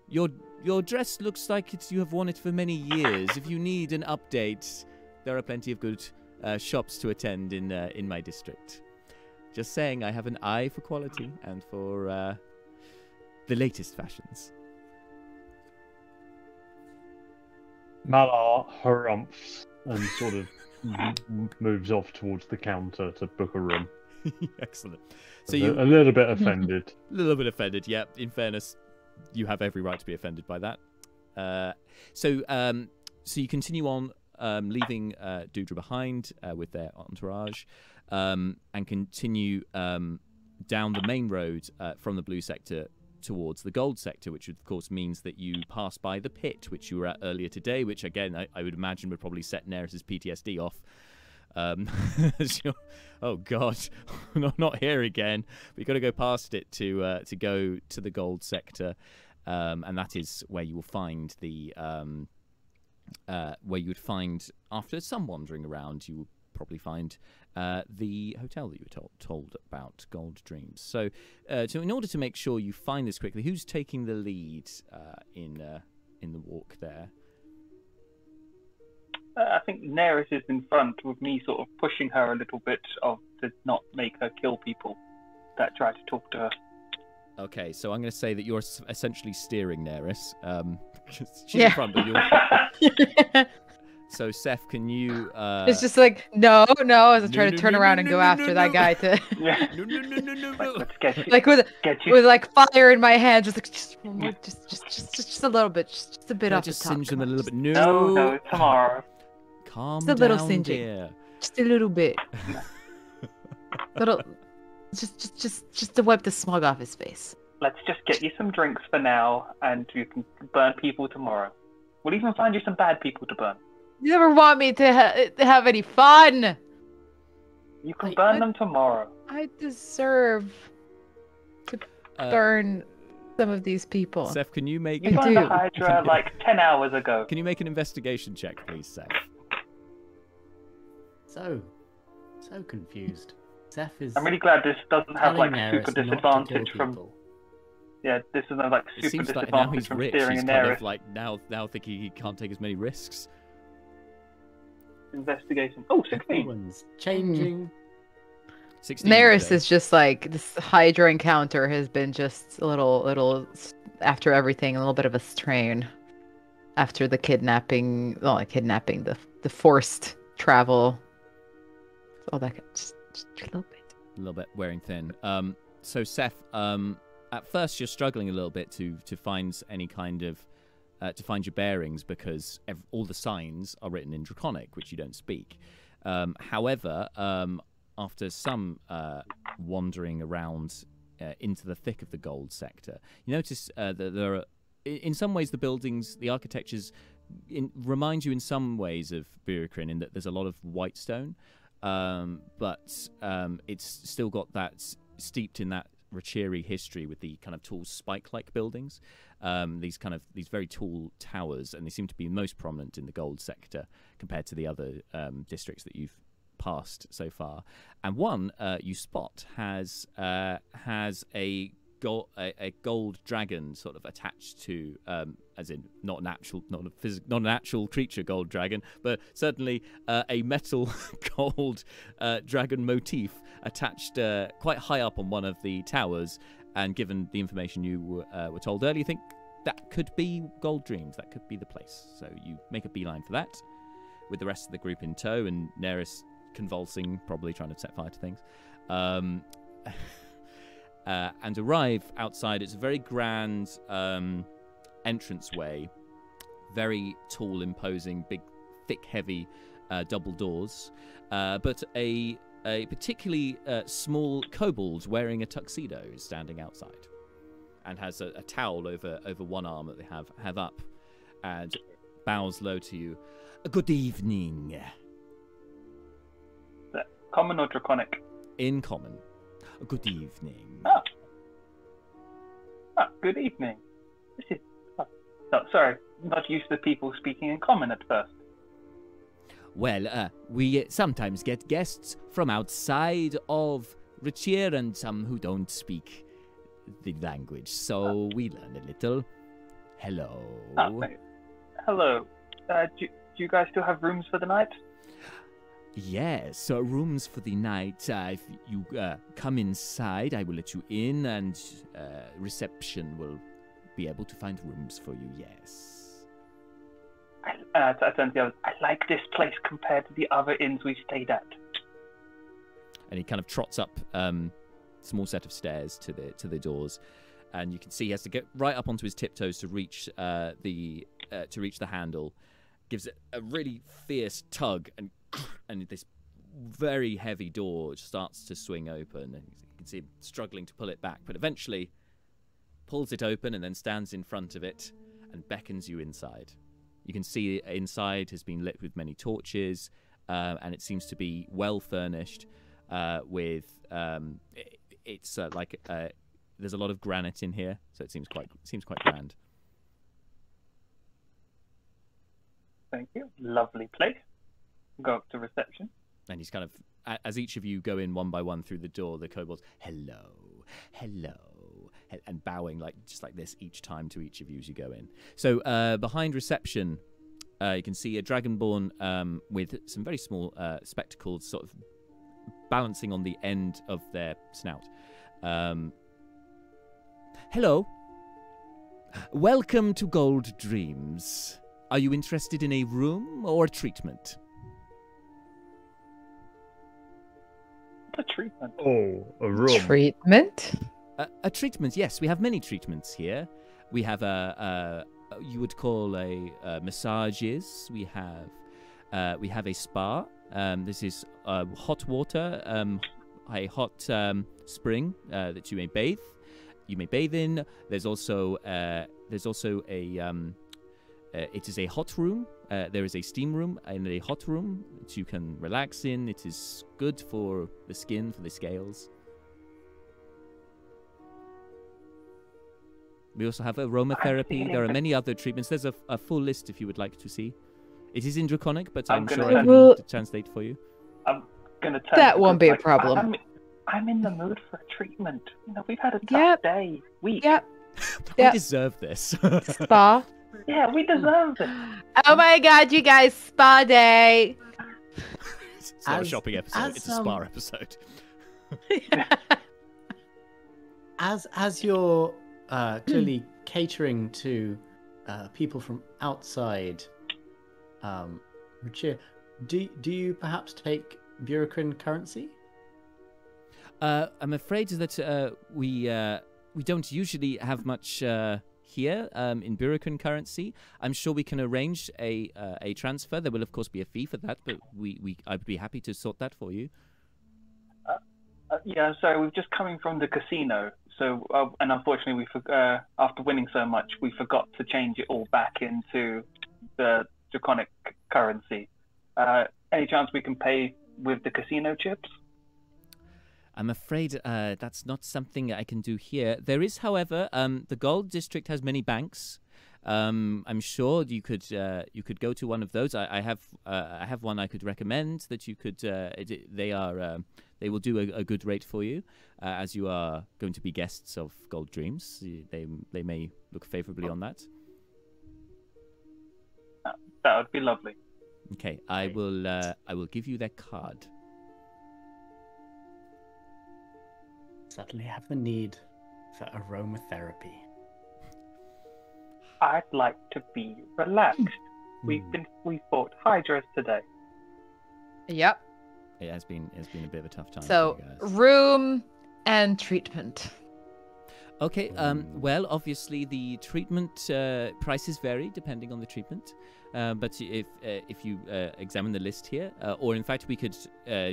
Your dress looks like you have worn it for many years. If you need an update, there are plenty of good shops to attend in my district. Just saying, I have an eye for quality and for the latest fashions." Malar harumphs and sort of moves off towards the counter to book a room. Excellent. So you A little bit offended. a little bit offended. Yeah. In fairness, you have every right to be offended by that. So you continue on, leaving Dudra behind with their entourage, and continue down the main road from the blue sector towards the gold sector, which of course means that you pass by the pit, which you were at earlier today, which again I would imagine would probably set Neris's PTSD off. Oh God, not here again. We've got to go past it to go to the gold sector, and that is where you will find the where you would find, after some wandering around, you will probably find the hotel that you were told about, Gold Dreams. So in order to make sure you find this quickly, who's taking the lead in the walk there? I think Neris is in front, with me sort of pushing her a little bit to not make her kill people that try to talk to her. Okay, so I'm going to say that you're essentially steering Neris. She's in front, but you're... So, Seth, can you... It's just like, no, as I try to turn around and go after that guy to... Yeah. No. Let's get you. Like with like fire in my hand, just like just a little bit, just a bit Can I off just the top. singe them a little bit? No, tomorrow. Calm Just a little down, singeing. dear. Just a little bit. Little, just to wipe the smog off his face. Let's just get you some drinks for now, and you can burn people tomorrow. We'll even find you some bad people to burn. You never want me to have any fun. You can burn them tomorrow. I deserve to burn some of these people. Seth, can you make... You burned the Hydra like 10 hours ago. Can you make an investigation check, please, Seth? So confused. Seth is... I'm really glad this doesn't have like telling super Neris not to kill disadvantage from... people. Yeah, this isn't like It super seems like now disadvantage he's from rich, steering he's a kind Neris. of like now thinking he can't take as many risks. Investigation. Oh, 16. Everyone's changing. 16. Neris today. is just like, this Hydra encounter has been just a little after everything, a little bit of a strain after the kidnapping, the forced travel, all that, just a little bit. A little bit wearing thin. So Seth, at first you're struggling a little bit to find any kind of to find your bearings, because all the signs are written in Draconic, which you don't speak. However, after some wandering around into the thick of the gold sector, you notice that there are, in some ways, the buildings, the architectures remind you in some ways of Burikrin, in that there's a lot of white stone, but it's still got that steeped in that Rachiri history with the kind of tall spike-like buildings, these very tall towers, and they seem to be most prominent in the gold sector compared to the other districts that you've passed so far. And one you spot has a gold dragon sort of attached to, as in not an actual creature gold dragon, but certainly a metal gold dragon motif attached quite high up on one of the towers. And given the information you were told earlier, you think that could be Gold Dreams. That could be the place. So you make a beeline for that, with the rest of the group in tow, and Neris convulsing, probably trying to set fire to things. and arrive outside. It's a very grand entranceway, very tall, imposing, big, thick, heavy double doors, but a particularly small kobold wearing a tuxedo is standing outside, and has a towel over one arm that they have up, and bows low to you. Good evening. Common or draconic? In common. Good evening. Good evening. This is... sorry, not used to people speaking in common at first. Well, we sometimes get guests from outside of Hurthir and some who don't speak the language, so we learn a little. Hello. Hello. Do you guys still have rooms for the night? Yes, rooms for the night. If you come inside, I will let you in, and reception will be able to find rooms for you, yes. I turn to the others. I like this place compared to the other inns we stayed at. And he kind of trots up small set of stairs to the doors, and you can see he has to get right up onto his tiptoes to reach the handle. Gives it a really fierce tug, and this very heavy door starts to swing open, and you can see him struggling to pull it back, but eventually pulls it open and then stands in front of it and beckons you inside. You can see inside has been lit with many torches, and it seems to be well furnished with it's like there's a lot of granite in here, so it seems quite grand. Thank you. Lovely place. Go up to reception. And he's kind of, as each of you go in one by one through the door, the kobolds, hello, and bowing just like this each time to each of you as you go in. So behind reception, you can see a dragonborn with some very small spectacles, sort of balancing on the end of their snout. Hello. Welcome to Gold Dreams. Are you interested in a room or a treatment? A treatment. Oh, a room. Treatment? A treatment, yes. We have many treatments here. We have you would call massages. We have a spa. This is hot water, a hot spring that you may bathe. You may bathe in. There's also a it is a hot room. There is a steam room and a hot room that you can relax in. It is good for the skin, for the scales. We also have aromatherapy. There are many other treatments. There's a full list if you would like to see. It is in Draconic, but I'm sure I can translate for you. I'm gonna tell that won't be a problem. I'm in the mood for a treatment. You know, we've had a tough day, week. Yep. We deserve this. Spa. Yeah, we deserve it. Oh my god, you guys, spa day. It's not a shopping episode, it's a spa episode. As you're clearly catering to people from outside Hurthir, do you perhaps take Burekran currency? I'm afraid that we don't usually have much here in Burekran currency. I'm sure we can arrange a transfer. There will of course be a fee for that, but I'd be happy to sort that for you. Yeah, sorry, we're just coming from the casino, so and unfortunately after winning so much, we forgot to change it all back into the draconic currency. Any chance we can pay with the casino chips? I'm afraid that's not something I can do here. There is, however, the Gold District has many banks. I'm sure you could go to one of those. I have one I could recommend that you could. They will do a good rate for you, as you are going to be guests of Gold Dreams. They may look favorably on that. That would be lovely. Okay, I will give you their card. Suddenly have the need for aromatherapy. I'd like to be relaxed. We fought hydras today. Yep. It has been a bit of a tough time. So for you guys. room and treatment. Okay. Well, obviously the treatment prices vary depending on the treatment. But if you examine the list here, or in fact we could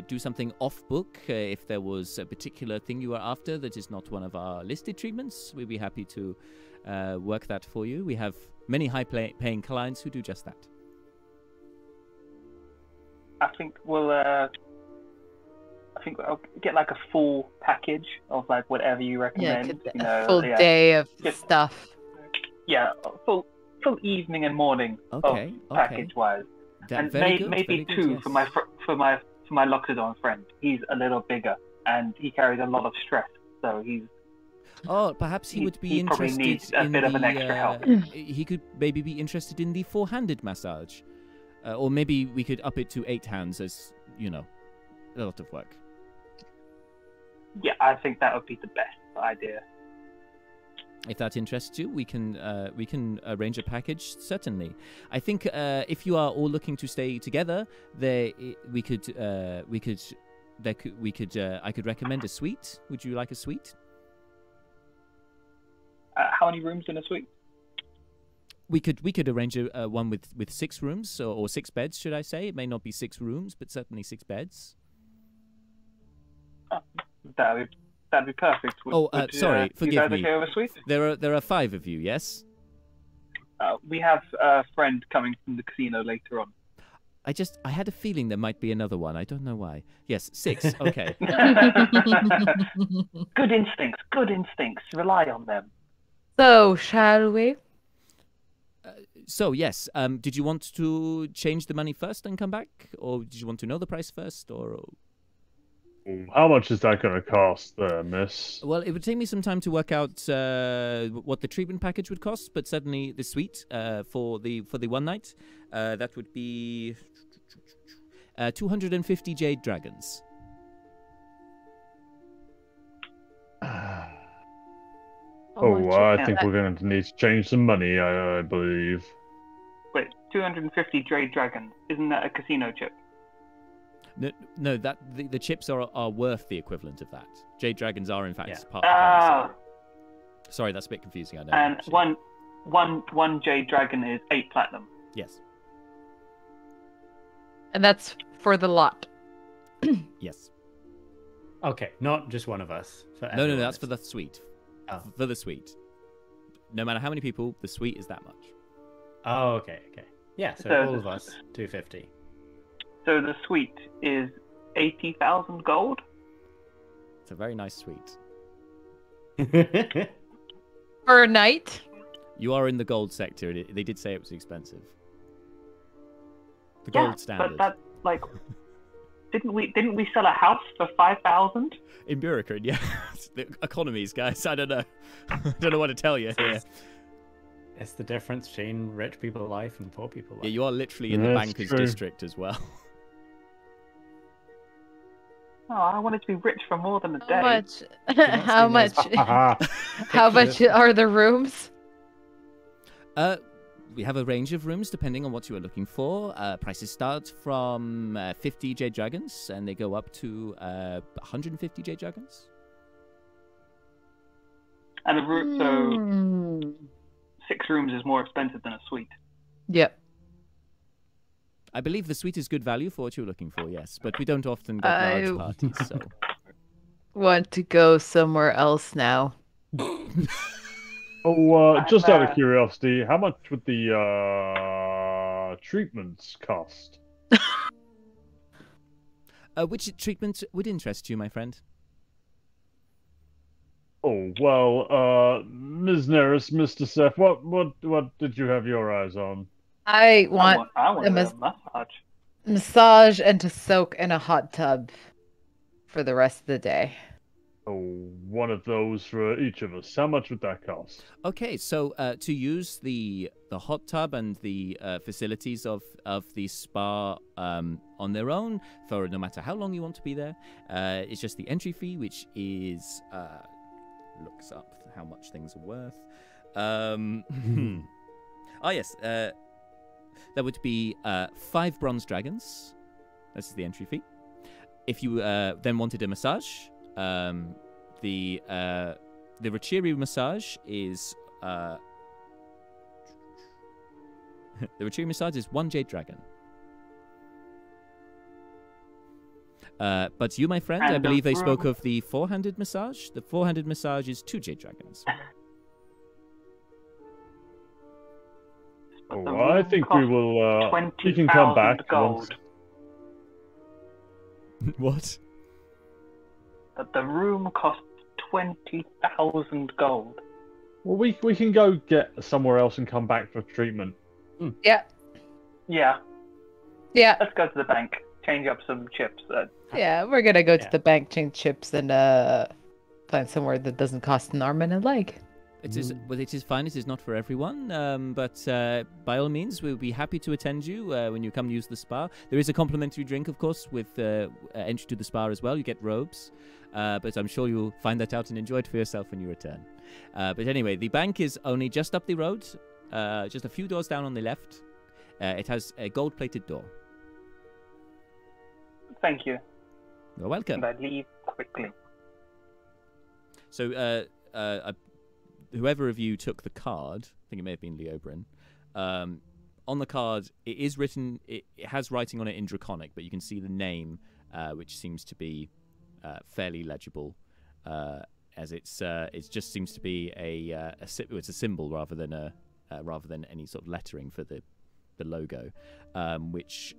do something off book if there was a particular thing you are after that is not one of our listed treatments, we'd be happy to work that for you. We have many high-paying clients who do just that. I think I'll get like a full package of like whatever you recommend. A full day of stuff. Yeah, full evening and morning package wise, and maybe two for my Loxodon friend. He's a little bigger and he carries a lot of stress, so he's. Oh, perhaps he would be interested probably needs a bit of an extra help. He could maybe be interested in the 4-handed massage, or maybe we could up it to 8 hands, as a lot of work. Yeah, I think that would be the best idea. If that interests you, we can arrange a package. Certainly, I think if you are all looking to stay together, I could recommend a suite. Would you like a suite? How many rooms in a suite? We could arrange a one with 6 rooms or 6 beds, should I say? It may not be 6 rooms, but certainly 6 beds. That'd be perfect. Sorry, forgive me. You guys okay with a suite? There are 5 of you, yes? We have a friend coming from the casino later on. I had a feeling there might be another one. I don't know why. Yes, 6. Okay. Good instincts. Rely on them. So, shall we? So, yes. Did you want to change the money first and come back? Or did you want to know the price first? Or... How much is that going to cost there, miss? Well, it would take me some time to work out what the treatment package would cost, but certainly the suite for the one night, that would be 250 jade dragons. I think we're going to need to change some money, I believe. Wait, 250 jade dragons. Isn't that a casino chip? No, that the chips are worth the equivalent of that. Jade dragons are in fact part of the currency. Sorry, that's a bit confusing. I know. And actually. one jade dragon is 8 platinum. Yes. And that's for the lot. Yes. Okay, not just one of us. No, that's for the suite. Oh. For the suite. No matter how many people, the suite is that much. Oh, okay. Yeah, so all of us, 250. So the suite is 80,000 gold? It's a very nice suite. For a night? You are in the gold sector. They did say it was expensive. The gold standard. But that, didn't we sell a house for 5,000? In Bureaucrat, yeah. The economies, guys. I don't know. I don't know what to tell you here. It's the difference between rich people's life and poor people's life. Yeah, you are literally in the banker's district as well. Oh, I wanted to be rich for more than a day. How much? How much are the rooms? We have a range of rooms depending on what you are looking for. Prices start from 50 jade dragons, and they go up to 150 jade dragons. And a room, so 6 rooms is more expensive than a suite. Yep. I believe the suite is good value for what you're looking for, yes. But we don't often get large parties, so... want to go somewhere else now. Just out of curiosity, how much would the treatments cost? Which treatment would interest you, my friend? Oh, well, Ms. Neris, Mr. Seth, what did you have your eyes on? I want a massage. Massage and to soak in a hot tub for the rest of the day. Oh, one of those for each of us. How much would that cost? Okay, so to use the hot tub and the facilities of the spa on their own for no matter how long you want to be there, it's just the entry fee, which is looks up how much things are worth. Yes, that would be 5 bronze dragons. That's the entry fee. If you then wanted a massage, the the Rachiri massage is the Rachiri massage is 1 jade dragon. But you, my friend, And I believe they the spoke of the 4-handed massage. The 4-handed massage is 2 jade dragons. Oh, The I room think we cost will. We can come 20,000 back gold. What? But the room costs 20,000 gold. Well, we can go get somewhere else and come back for treatment. Yeah. Yeah, Yeah. let's go to the bank, change up some chips. Yeah, we're gonna go to Yeah. the bank, change chips, and find somewhere that doesn't cost an arm and a leg. It is well. It is fine. It is not for everyone. But by all means, we'll be happy to attend you when you come use the spa. There is a complimentary drink, of course, with entry to the spa as well. You get robes, but I'm sure you'll find that out and enjoy it for yourself when you return. But anyway, the bank is only just up the road, just a few doors down on the left. It has a gold-plated door. Thank you. You're welcome. And I leave quickly. So, whoever of you took the card, I think it may have been Leobrin, on the card, it is written, it has writing on it in Draconic, but you can see the name, which seems to be fairly legible, as it just seems to be it's a symbol rather than any sort of lettering for the logo, which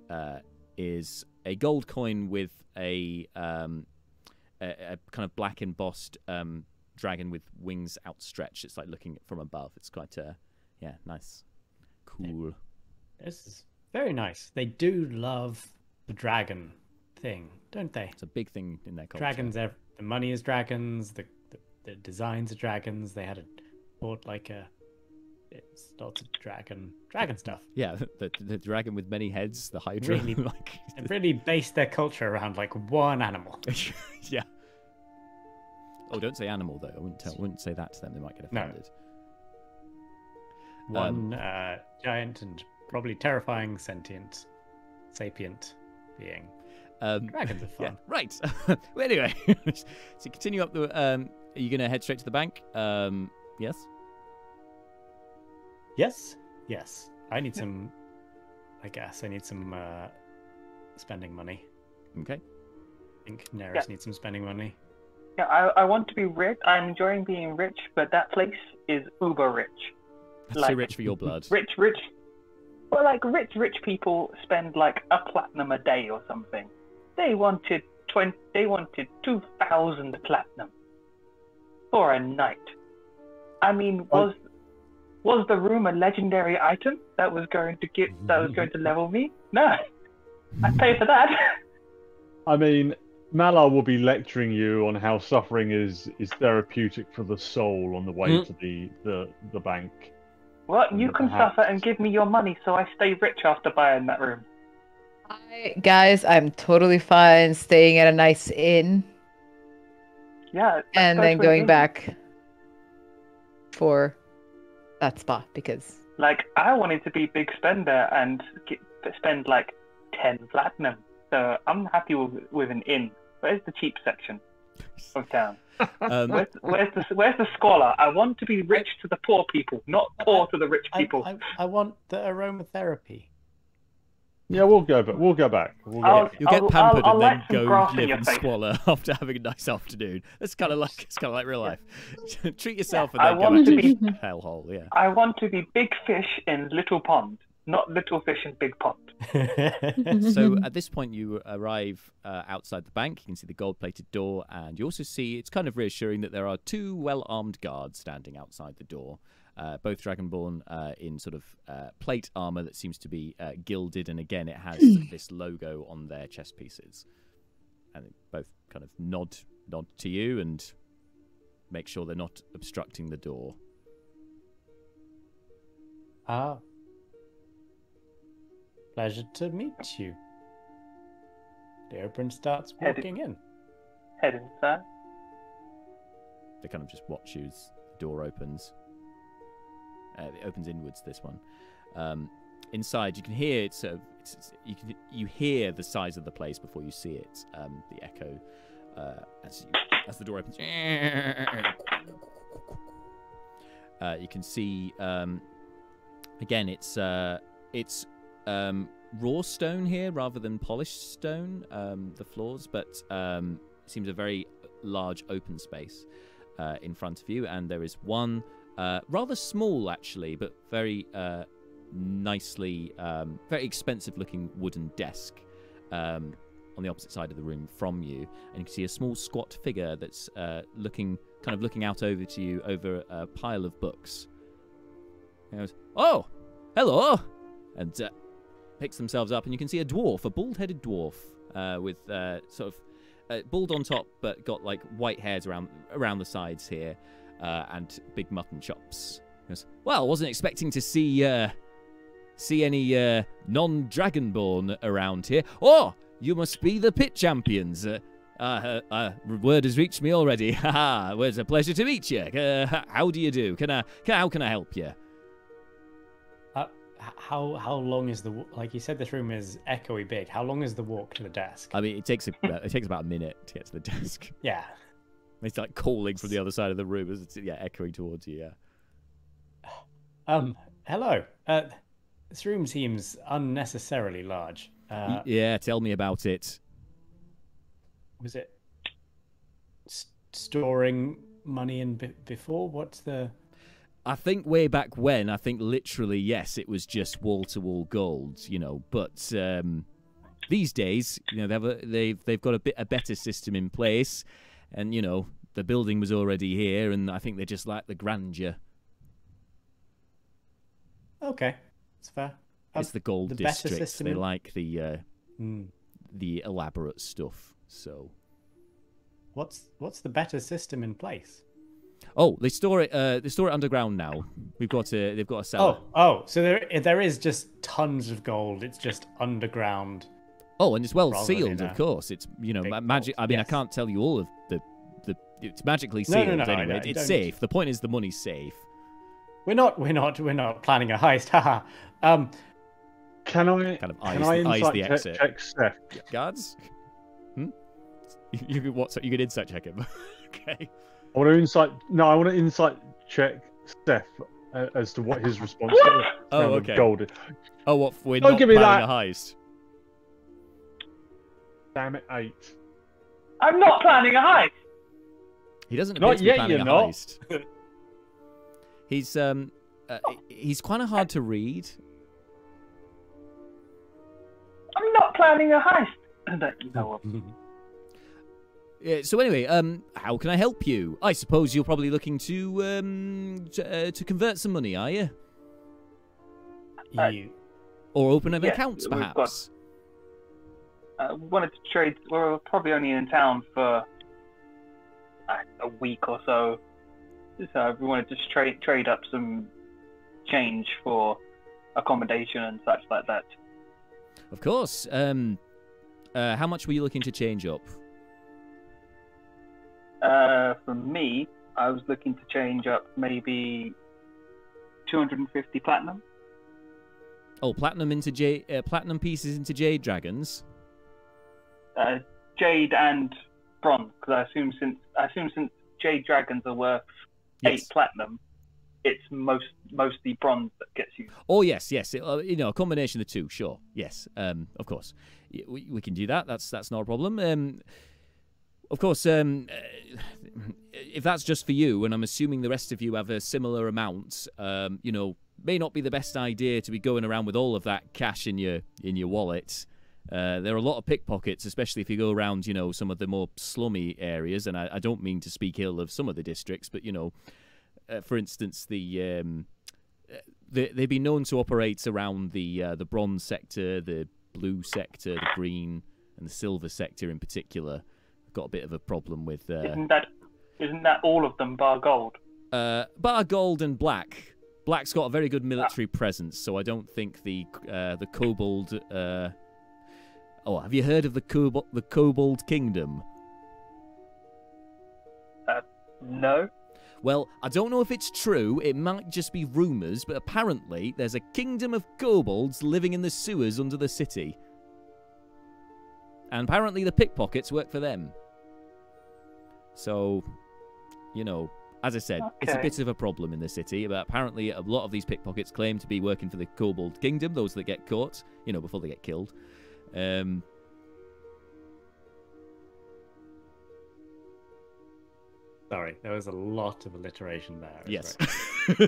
is a gold coin with a kind of black embossed dragon with wings outstretched. It's like looking from above. It's quite nice, cool. This is very nice. They do love the dragon thing, don't they? It's a big thing in their culture. Dragons, the money is dragons. The designs are dragons. They had it's lots of dragon stuff. Yeah, the dragon with many heads, the Hydra. Really, like they really based their culture around like one animal. yeah. Oh, don't say animal though. I wouldn't say that to them. They might get offended. No. One giant and probably terrifying sapient being. Dragons are fun. Yeah, right. Well, anyway, so continue up the. Are you gonna head straight to the bank? Yes. Yes. I need some. I guess I need some spending money. Okay. I think Neris needs some spending money. Yeah, I want to be rich. I'm enjoying being rich, but that place is uber rich. That's too rich for your blood. Rich. Well, like rich people spend like a platinum a day or something. They wanted 2,000 platinum for a night. I mean, was the room a legendary item that was going to level me? No, I'd pay for that. I mean, Malar will be lecturing you on how suffering is therapeutic for the soul on the way to the bank. Well, you can suffer and give me your money so I stay rich after buying that room. Guys, I'm totally fine staying at a nice inn. Yeah. And then going back for that spot because... Like, I wanted to be big spender and spend like 10 platinum. So I'm happy with an inn. Where's the cheap section of town? Where's the scholar? I want to be rich to the poor people, not poor to the rich people. I want the aromatherapy. Yeah, we'll go back. You'll get pampered and then go live live in squalor after having a nice afternoon. It's kind of like real life. Treat yourself and then go back to the hellhole. Yeah. I want to be big fish in little pond, not little fish in big pond. So at this point, you arrive outside the bank. You can see the gold-plated door, and you also see it's kind of reassuring that there are 2 well-armed guards standing outside the door. Both Dragonborn in sort of plate armor that seems to be gilded, and again it has this logo on their chest pieces. And they both kind of nod to you and make sure they're not obstructing the door. Ah. Pleasure to meet you. Leobrin starts walking in. Head inside. They kind of just watch you as the door opens. It opens inwards. This one. Inside, you can hear you hear the size of the place before you see it. The echo as the door opens. You can see again, it's raw stone here rather than polished stone. The floors, but it seems a very large open space in front of you, and there is one rather small actually, but very nicely, very expensive looking wooden desk on the opposite side of the room from you, and you can see a small squat figure that's looking out over to you over a pile of books. He goes, "Oh, hello," and picks themselves up, and you can see a dwarf, a bald-headed dwarf with sort of bald on top, but got like white hairs around the sides here, and big mutton chops. He goes, "Well, wasn't expecting to see any non-dragonborn around here. Oh, you must be the pit champions. Word has reached me already. Haha, well, it's a pleasure to meet you. How do you do? How can I help you?" How long is the, like you said, this room is echoey big. How long is the walk to the desk? I mean, it takes about a minute to get to the desk. Yeah. It's like calling from the other side of the room as it's echoing towards you. Yeah. Hello. This room seems unnecessarily large. Yeah, tell me about it. Was it storing money in before? What's the... I think way back when, I think literally, yes, it was just wall-to-wall gold, but these days, they've got a better system in place, and, the building was already here, and I think they just like the grandeur. Okay, that's fair. It's the gold district. They like the elaborate stuff. So, what's the better system in place? Oh, they store it underground now. They've got a cellar. So there is just tons of gold. It's just underground. Oh, and it's well sealed, of course. It's magic. I mean, yes. I can't tell you all of the. It's magically sealed anyway. It's safe. The point is the money's safe. We're not planning a heist. Haha. Can I eyes the exit? Check Steph? Guards? You could insight check him. Okay. I want to insight check Steph as to what his response is. Oh, okay. Gold. Oh, what? We're not planning a heist. Damn it, 8. I'm not planning a heist. He doesn't appear to be planning a heist. He's kind of hard to read. I'm not planning a heist. I don't know. So anyway, how can I help you? I suppose you're probably looking to convert some money, are you? Or open an account, perhaps? Wanted to trade. We're probably only in town for a week or so. So we wanted to just trade up some change for accommodation and such like that. Of course. How much were you looking to change up? For me, I was looking to change up maybe 250 platinum. Oh, platinum pieces into jade dragons. Jade and bronze, because I assume since jade dragons are worth 8 platinum, it's mostly bronze that gets you. Oh yes. A combination of the two. Sure. Yes. Of course, we can do that. That's not a problem. Of course, if that's just for you, and I'm assuming the rest of you have a similar amount, may not be the best idea to be going around with all of that cash in your wallet. There are a lot of pickpockets, especially if you go around, some of the more slummy areas. And I don't mean to speak ill of some of the districts, but for instance, they've been known to operate around the bronze sector, the blue sector, the green, and the silver sector in particular. Got a bit of a problem with. Isn't that all of them bar gold? Bar gold and black. Black's got a very good military presence, so I don't think the kobold. Have you heard of the Kobold Kingdom? No. Well, I don't know if it's true. It might just be rumours, but apparently there's a kingdom of kobolds living in the sewers under the city. And apparently the pickpockets work for them. So, as I said, it's a bit of a problem in the city, but apparently a lot of these pickpockets claim to be working for the Kobold Kingdom, those that get caught, you know, before they get killed. Sorry, there was a lot of alliteration there. Yes.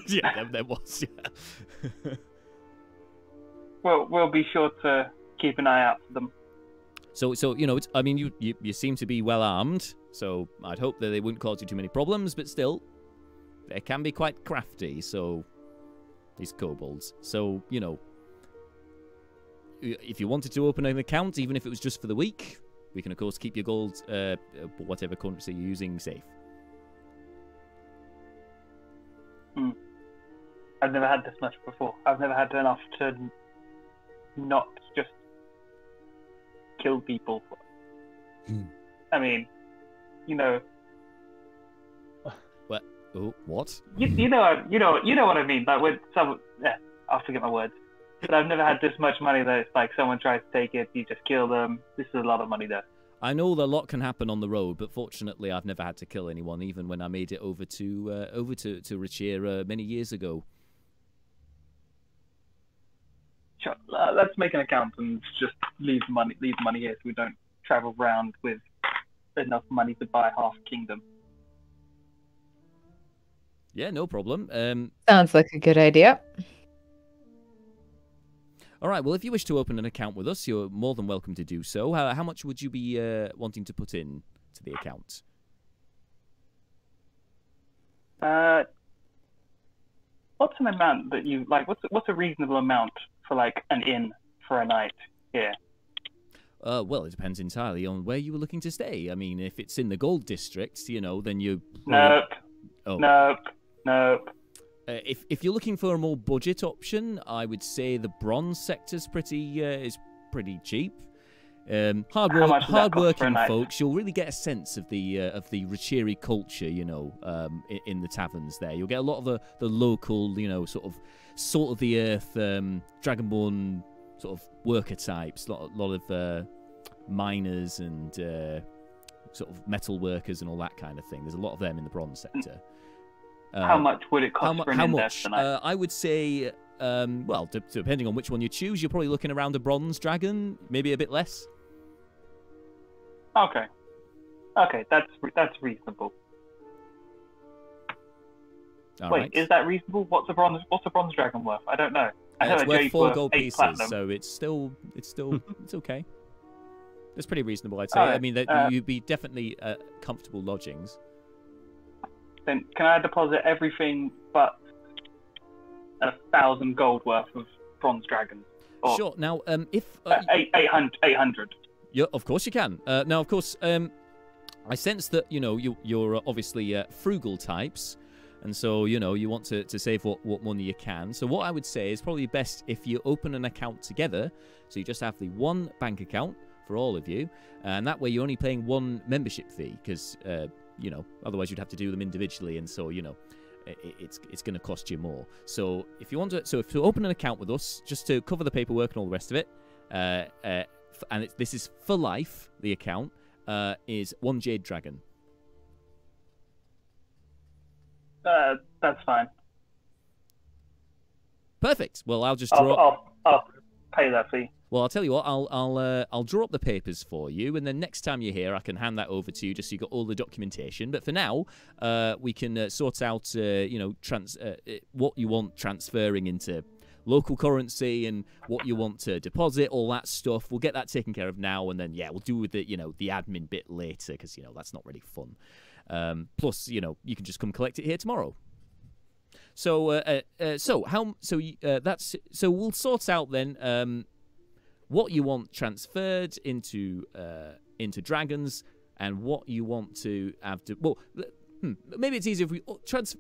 Yeah, there was, yeah. Well, we'll be sure to keep an eye out for them. So you know, I mean, you seem to be well armed, so I'd hope that they wouldn't cause you too many problems, but still, they can be quite crafty, so these kobolds. So, you know, if you wanted to open an account, even if it was just for the week, we can, of course, keep your gold, whatever currency you're using, safe. I've never had this much before. I've never had enough to not just kill people. I mean, you know. What? Oh, what? You know what I mean. Like when someone, I'll forget my words. But I've never had this much money that it's like someone tries to take it, you just kill them. This is a lot of money there. I know that a lot can happen on the road, but fortunately, I've never had to kill anyone, even when I made it over to Hurthir many years ago. Sure. Let's make an account and just leave the money here, so we don't travel around with enough money to buy half a kingdom. Yeah, no problem. Sounds like a good idea. All right, well, if you wish to open an account with us, you're more than welcome to do so. How much would you be wanting to put in to the account? What's an amount that you like? What's a reasonable amount for like an inn for a night here? Well, it depends entirely on where you were looking to stay. I mean, if it's in the gold district, you know, then you. Nope. Oh. Nope. If you're looking for a more budget option, I would say the bronze sector's is pretty cheap. Hard-working folks, you'll really get a sense of the Hurthiri culture, you know, in the taverns there. You'll get a lot of the local, you know, sort of the earth, dragonborn sort of worker types. A lot of miners and sort of metal workers and all that kind of thing. There's a lot of them in the bronze sector. How much would it cost for an in-depth tonight? I would say, well, depending on which one you choose, you're probably looking around a bronze dragon, maybe a bit less. Okay, that's reasonable. Wait, is that reasonable? What's a bronze dragon worth? I don't know. I heard it's worth 4 gold pieces, platinum. So it's okay. It's pretty reasonable, I'd say. I mean, you'd be definitely comfortable lodgings. Then can I deposit everything but 1,000 gold worth of bronze dragons? Or sure. Now, if 800. Yeah, of course you can. Now, of course, I sense that you know you're obviously frugal types, and so you know you want to save what money you can. So what I would say is probably best if you open an account together. So you just have the one bank account for all of you, and that way you're only paying one membership fee because. You know, otherwise you'd have to do them individually, and so you know, it's going to cost you more. So if you want to, if you open an account with us, just to cover the paperwork and all the rest of it, and this is for life. The account is 1 jade dragon. That's fine. Perfect. Well, I'll just draw. I'll pay that fee. Well, I'll tell you what. I'll draw up the papers for you, and then next time you're here, I can hand that over to you, just so you got all the documentation. But for now, we can sort out, you know, what you want transferring into local currency and what you want to deposit, all that stuff. We'll get that taken care of now, and then yeah, we'll do the the admin bit later because you know that's not really fun. Plus, you know, you can just come collect it here tomorrow. So we'll sort out then. What you want transferred into dragons, and what you want to have to. Well, maybe it's easier if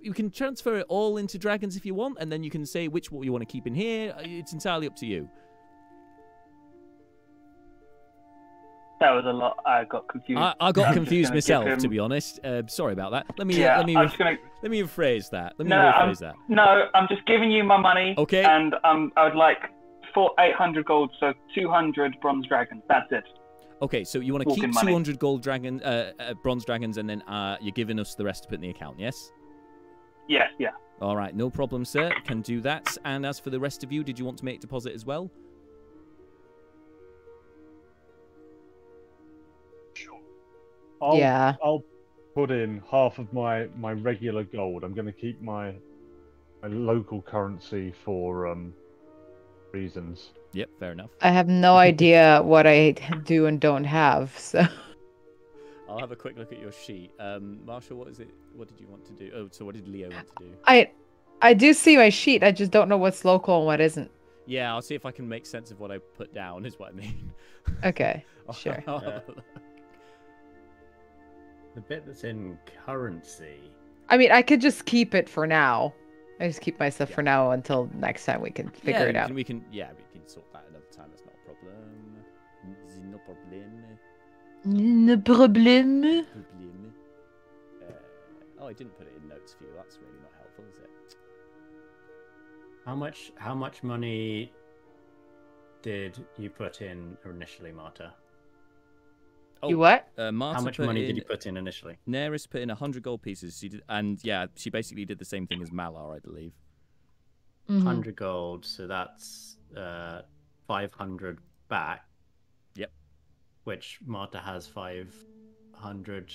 you can transfer it all into dragons if you want, and then you can say what you want to keep in here. It's entirely up to you. That was a lot. I got confused. I got confused myself, to be honest. Sorry about that. Let me rephrase that. No, I'm just giving you my money. Okay. And I would like 800 gold, so 200 bronze dragons. That's it. Okay, so you want to keep 200 gold bronze dragons, and then you're giving us the rest to put in the account, yes? Yes, yeah. All right, no problem, sir. Can do that. And as for the rest of you, did you want to make deposit as well? Sure. Yeah. I'll put in half of my regular gold. I'm going to keep my local currency for reasons. Yep, fair enough. I have no idea what I do and don't have, so. I'll have a quick look at your sheet. Marshall, what is it? What did you want to do? Oh, so what did Leo want to do? I do see my sheet. I just don't know what's local and what isn't. Yeah, I'll see if I can make sense of what I put down. Is what I mean. Okay, sure. The bit that's in currency. I mean, I could just keep it for now. I just keep my stuff for now until next time we can figure it out. We can sort that another time. That's not a problem. No problem. No problem. Oh, I didn't put it in notes for you. That's really not helpful, is it? How much money did you put in initially, Marta? Oh, you what? Marta, how much money did you put in initially? Neris put in 100 gold pieces. She did, and yeah, she basically did the same thing as Malar, I believe. 100 gold, so that's 500 back. Yep. Which Marta has 500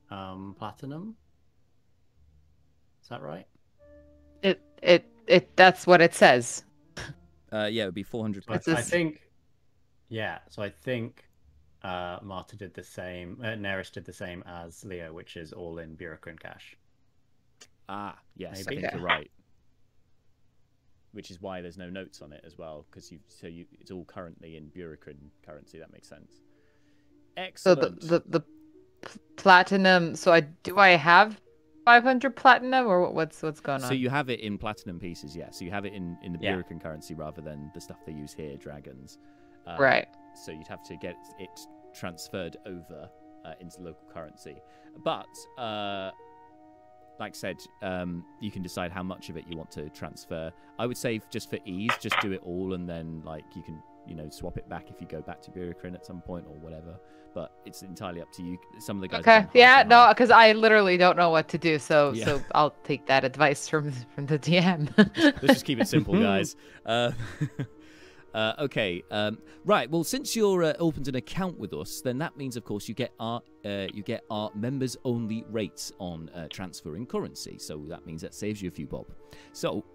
platinum. Is that right? That's what it says. Yeah, it would be 400 But platinum. I think, yeah. So I think Marta did the same. Neris did the same as Leo, which is all in Bureaucran cash. Ah, yes, Maybe. I think you're right. Which is why there's no notes on it as well, because it's all currently in Bureaucran currency. That makes sense. Excellent. So the platinum. So do I have 500 platinum, or what's going on? So you have it in platinum pieces, yeah. So you have it in the Yeah. Bureaucran currency rather than the stuff they use here, dragons. Right. So you'd have to get it transferred over into local currency. But like I said, you can decide how much of it you want to transfer. I would say just for ease, just do it all, and then like you can swap it back if you go back to Bureaucran at some point or whatever. But it's entirely up to you. Some of the guys. Okay. Yeah. No, because I literally don't know what to do. So I'll take that advice from the DM. Let's just keep it simple, guys. Okay. Right. Well, since you're opened an account with us, then that means, of course, you get our members only rates on transferring currency. So that means that saves you a few bob. So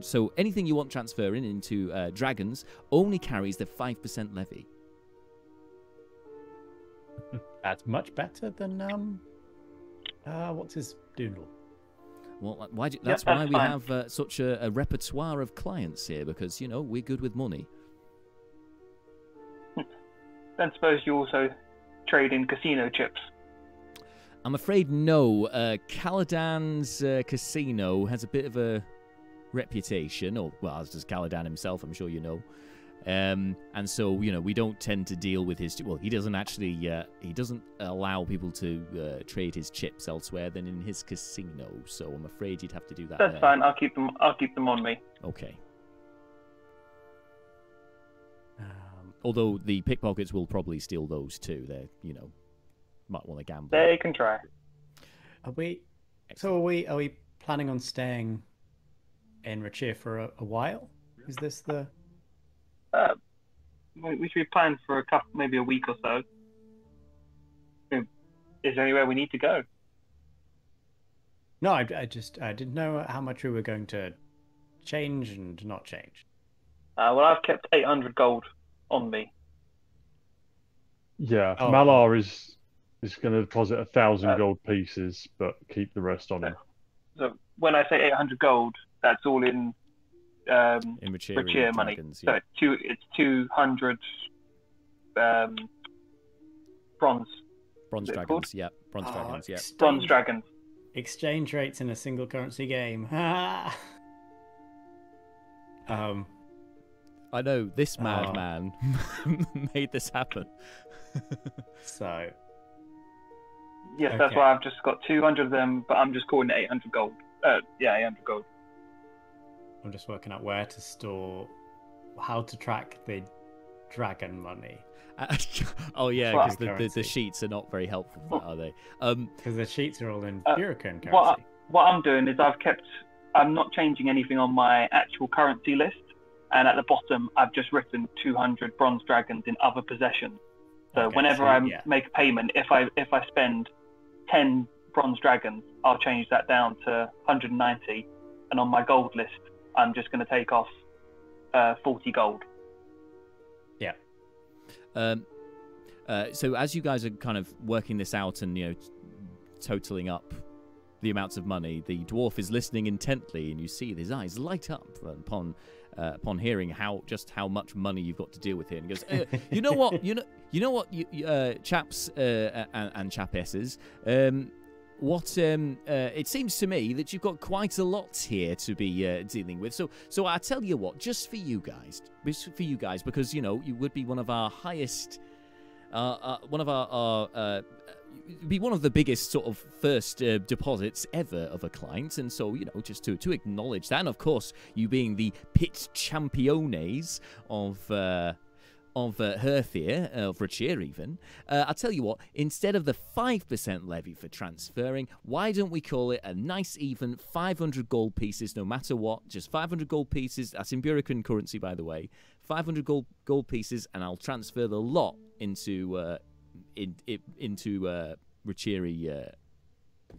So anything you want transferring into dragons only carries the 5% levy. That's much better than what's his doodle? Well, that's why we have such a repertoire of clients here, because we're good with money. Then suppose you also trade in casino chips. I'm afraid no. Caladan's casino has a bit of a reputation, or well, as does Caladan himself, I'm sure you know. And so we don't tend to deal with his. Well, he doesn't actually. He doesn't allow people to trade his chips elsewhere than in his casino. So I'm afraid you'd have to do that. That's fine. I'll keep them on me. Okay. Although the pickpockets will probably steal those too. They're might want to gamble. They can try. Are we? So are we planning on staying in Hurthir for a while? Is this the? We should be planning for maybe a week or so. Is there anywhere we need to go? No, I didn't know how much we were going to change and not change. Well, I've kept 800 gold on me. Yeah, Malar is going to deposit 1,000 gold pieces, but keep the rest on him. So when I say 800 gold, that's all in Hurthir money. Dragons, yeah. So it's 200 bronze. Bronze dragons, yeah. Bronze dragons, yeah. Bronze dragons. Exchange rates in a single currency game. I know this madman made this happen. So. Yes, that's why I've just got 200 of them, but I'm just calling it 800 gold. 800 gold. I'm just working out where to store, how to track the dragon money. Oh yeah, because the sheets are not very helpful for that, are they? Because the sheets are all in Bureaucran currency. what I'm doing is I'm not changing anything on my actual currency list, and at the bottom I've just written 200 bronze dragons in other possessions. So whenever I make a payment, if I spend 10 bronze dragons, I'll change that down to 190, and on my gold list I'm just going to take off 40 gold. Yeah. So as you guys are kind of working this out and, totaling up the amounts of money, the dwarf is listening intently, and you see his eyes light up upon hearing how much money you've got to deal with here. And he goes, you know what, chaps and chapesses, it seems to me that you've got quite a lot here to be dealing with. So I tell you what, just for you guys, because you would be one of our highest, be one of the biggest sort of first deposits ever of a client, and so just to acknowledge that, and of course you being the pit championes of Hurthir, of Rachir even, I'll tell you what, instead of the 5% levy for transferring, why don't we call it a nice even 500 gold pieces, no matter what, just 500 gold pieces, that's in Burrican currency by the way, 500 gold pieces, and I'll transfer the lot into Rachiri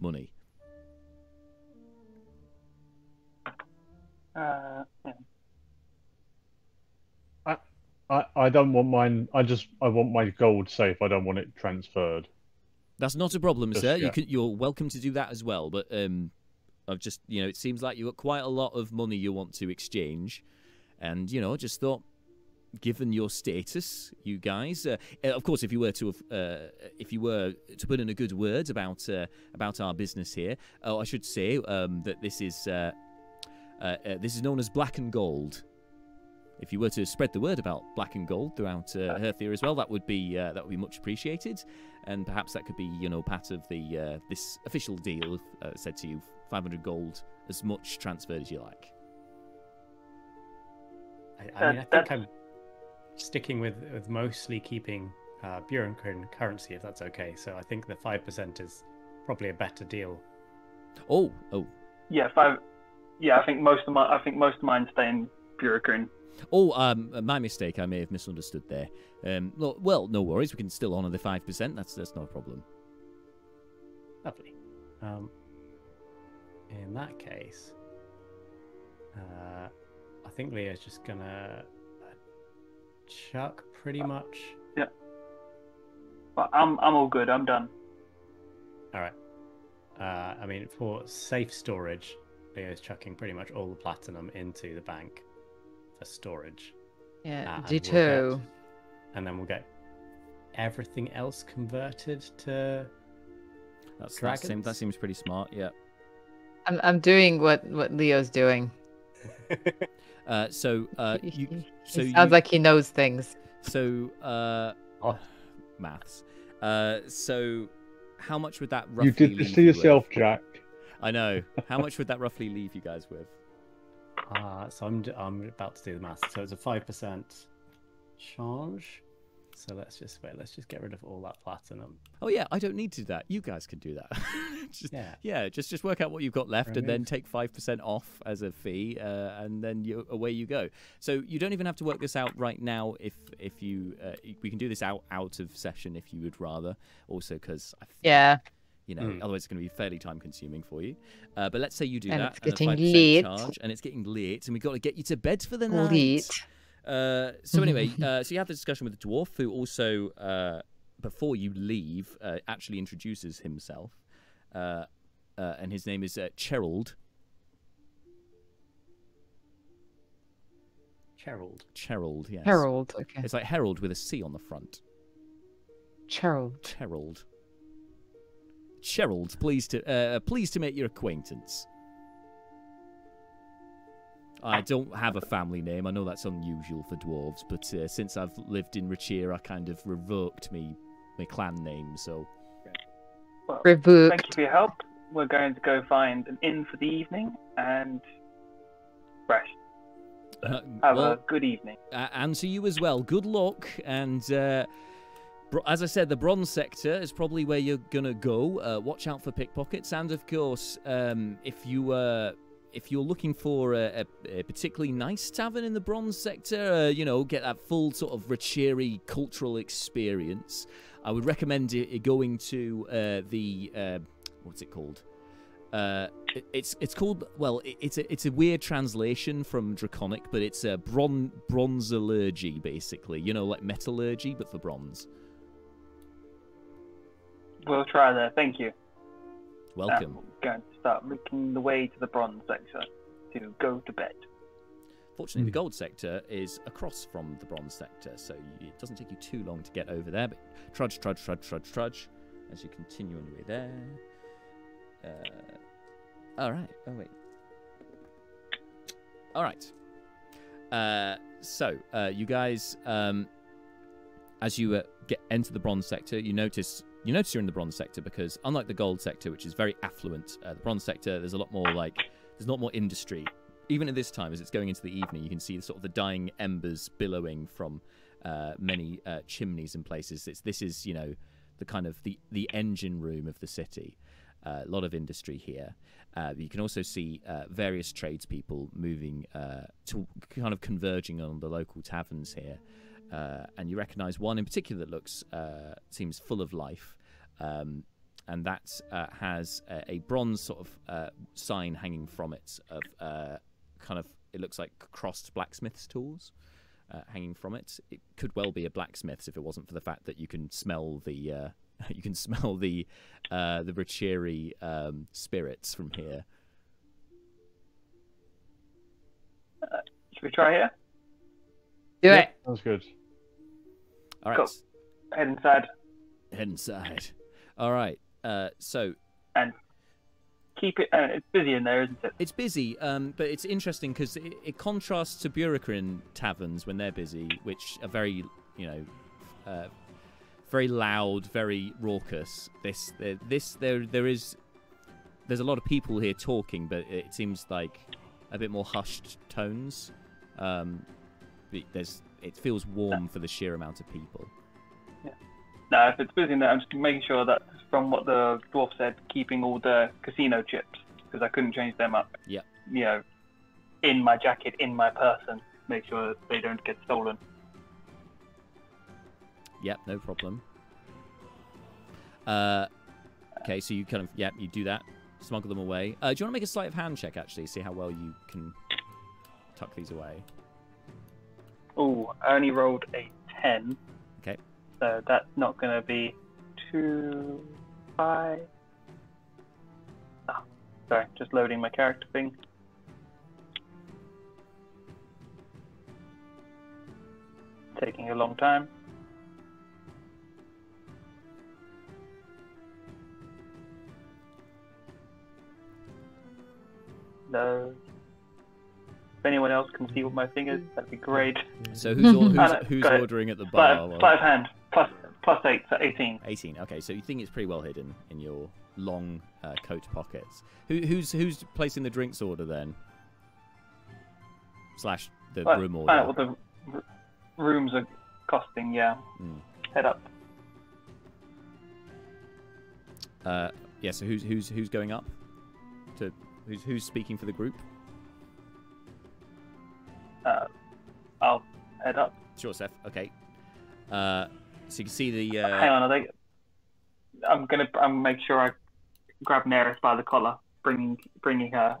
money. Yeah. I don't want mine. I want my gold safe. I don't want it transferred. That's not a problem, sir. You're welcome to do that as well. But I've just it seems like you've got quite a lot of money you want to exchange, and I just thought, given your status, you guys, of course, if you were to put in a good word about our business here, I should say that this is known as Black and Gold. If you were to spread the word about Black and Gold throughout Hurthir as well, that would be much appreciated, and perhaps that could be part of the this official deal. Said to you, 500 gold, as much transferred as you like. I think I'm sticking with mostly keeping Burrican currency, if that's okay. So I think the 5% is probably a better deal. Oh. Yeah, 5. Yeah, I think most of mine stay in Burrican. Oh, my mistake. I may have misunderstood there. Well, no worries. We can still honour the 5%. That's not a problem. Lovely. In that case, I think Leah's just gonna chuck pretty much. Yeah. But I'm all good. I'm done. All right. I mean, for safe storage, Leah's chucking pretty much all the platinum into the bank for storage. Yeah, ditto. And then we'll get everything else converted to dragons. That seems pretty smart. Yeah. I'm doing what Leo's doing. Sounds like he knows things. So, maths. So, how much would that roughly? You did this to yourself, Jack. I know. How much would that roughly leave you guys with? So I'm about to do the maths. So it's a 5% charge. So let's just get rid of all that platinum. Oh yeah, I don't need to do that. You guys can do that. Just work out what you've got left, and then take 5% off as a fee, and then away you go. So you don't even have to work this out right now. If you we can do this out of session if you would rather. Also, because otherwise it's going to be fairly time consuming for you. But let's say you do that, it's getting late, and it's getting late, and we've got to get you to bed for the night. So anyway, so you have the discussion with the dwarf, who also, before you leave, actually introduces himself, and his name is Cherold. Cherold, yes. Herald, okay. It's like Herald with a C on the front. Cherold, pleased to make your acquaintance. I don't have a family name. I know that's unusual for dwarves, but since I've lived in Rachir, I kind of revoked my clan name. So, revoked. Thank you for your help. We're going to go find an inn for the evening and rest. Have a good evening. And to you as well. Good luck, and As I said, the bronze sector is probably where you're gonna go. Watch out for pickpockets, and of course, if you're looking for a particularly nice tavern in the bronze sector, you know, get that full sort of Rachiri cultural experience, I would recommend going to the what's it called? It's called, well, it's a weird translation from Draconic, but it's a bronzalurgy, basically. You know, like metallurgy, but for bronze. We'll try there. Thank you. Welcome. I'm going to start making the way to the bronze sector to go to bed. Fortunately, the gold sector is across from the bronze sector, so it doesn't take you too long to get over there. But trudge, trudge, trudge, trudge, trudge, as you continue on your way there. All right. Oh wait. All right. So you guys, as you enter the bronze sector, you notice you're in the bronze sector because, unlike the gold sector, which is very affluent, the bronze sector, there's a lot more there's not more industry. Even at this time, as it's going into the evening, you can see the dying embers billowing from many chimneys and places. This is, you know, the kind of the engine room of the city. A lot of industry here. You can also see various tradespeople moving to kind of converging on the local taverns here. And you recognise one in particular that seems full of life, and that has a bronze sort of sign hanging from it of kind of, it looks like crossed blacksmith's tools hanging from it. It could well be a blacksmith's if it wasn't for the fact that you can smell the Rachiri spirits from here. Should we try here? Do it. Sounds good. All right. Cool. Head inside. Head inside. All right. So. And keep it. It's busy in there, isn't it? It's busy, but it's interesting because it contrasts to Burikrin taverns when they're busy, which are very, you know, very loud, very raucous. There's a lot of people here talking, but it seems like a bit more hushed tones. It feels warm for the sheer amount of people. Yeah. No, if it's busy in there, I'm just making sure that, from what the dwarf said, keeping all the casino chips, because I couldn't change them up. Yeah. You know, in my jacket, in my person, make sure that they don't get stolen. Yep, no problem. Okay, so you kind of, you do that, smuggle them away. Do you want to make a sleight of hand check, actually, see how well you can tuck these away? Oh, I only rolled a 10. Okay. So that's not going to be 2, 5. Oh, sorry, just loading my character thing. Taking a long time. No. If anyone else can see what my thing is, that'd be great. So who's ordering at the bar? Five hand plus 8, so 18. 18. Okay, so you think it's pretty well hidden in your long coat pockets. Who's placing the drinks order then? Slash the room order. Find out what the rooms are costing. Yeah. Head up. Yeah. So who's going up? Who's speaking for the group? I'll head up. Sure, Seth. Okay. So you can see the. Hang on, I'm make sure I grab Neris by the collar, bringing her.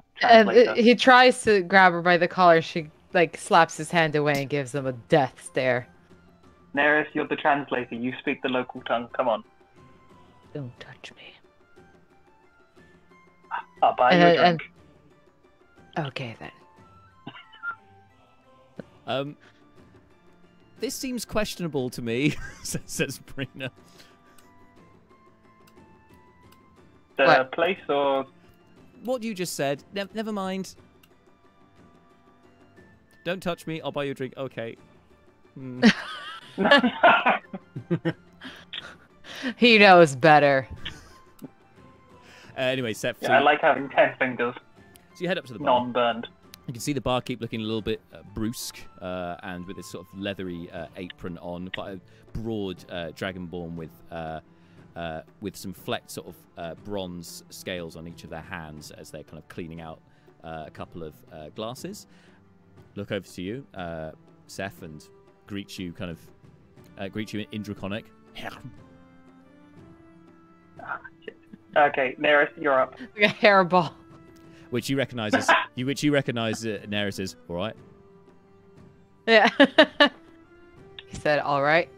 He tries to grab her by the collar. She slaps his hand away and gives him a death stare. Neris, you're the translator. You speak the local tongue. Come on. Don't touch me. I'll buy you a drink. Okay then. This seems questionable to me, says Brina. The place or what you just said? Never mind. Don't touch me. I'll buy you a drink. Okay. He knows better. Anyway, Seth. I like having 10 fingers. So you head up to the bar. Non-burned. You can see the barkeep looking a little bit brusque and with this sort of leathery apron on, quite a broad dragonborn with some flecked sort of bronze scales on each of their hands as they're kind of cleaning out a couple of glasses. Look over to you, Seth, and greet you in Draconic. Okay, Neris, you're up. Like a hairball. Which you recognise as Neris as all right. Yeah. He said, "All right."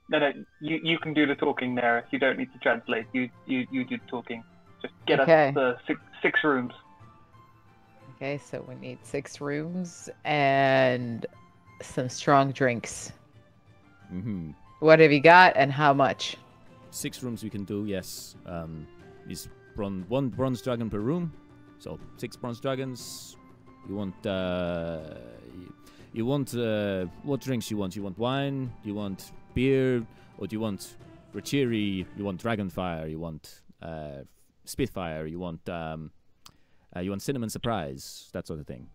No, you can do the talking, Neris. You don't need to translate. You do the talking. Just get us the six rooms. Okay, so we need 6 rooms and some strong drinks. Mm-hmm. What have you got, and how much? 6 rooms we can do. Yes. Is one bronze dragon per room, so 6 bronze dragons. You want what drinks you want? You want wine? You want beer? Or do you want Rachiri? You want Dragonfire? You want Spitfire? You want Cinnamon Surprise? That sort of thing.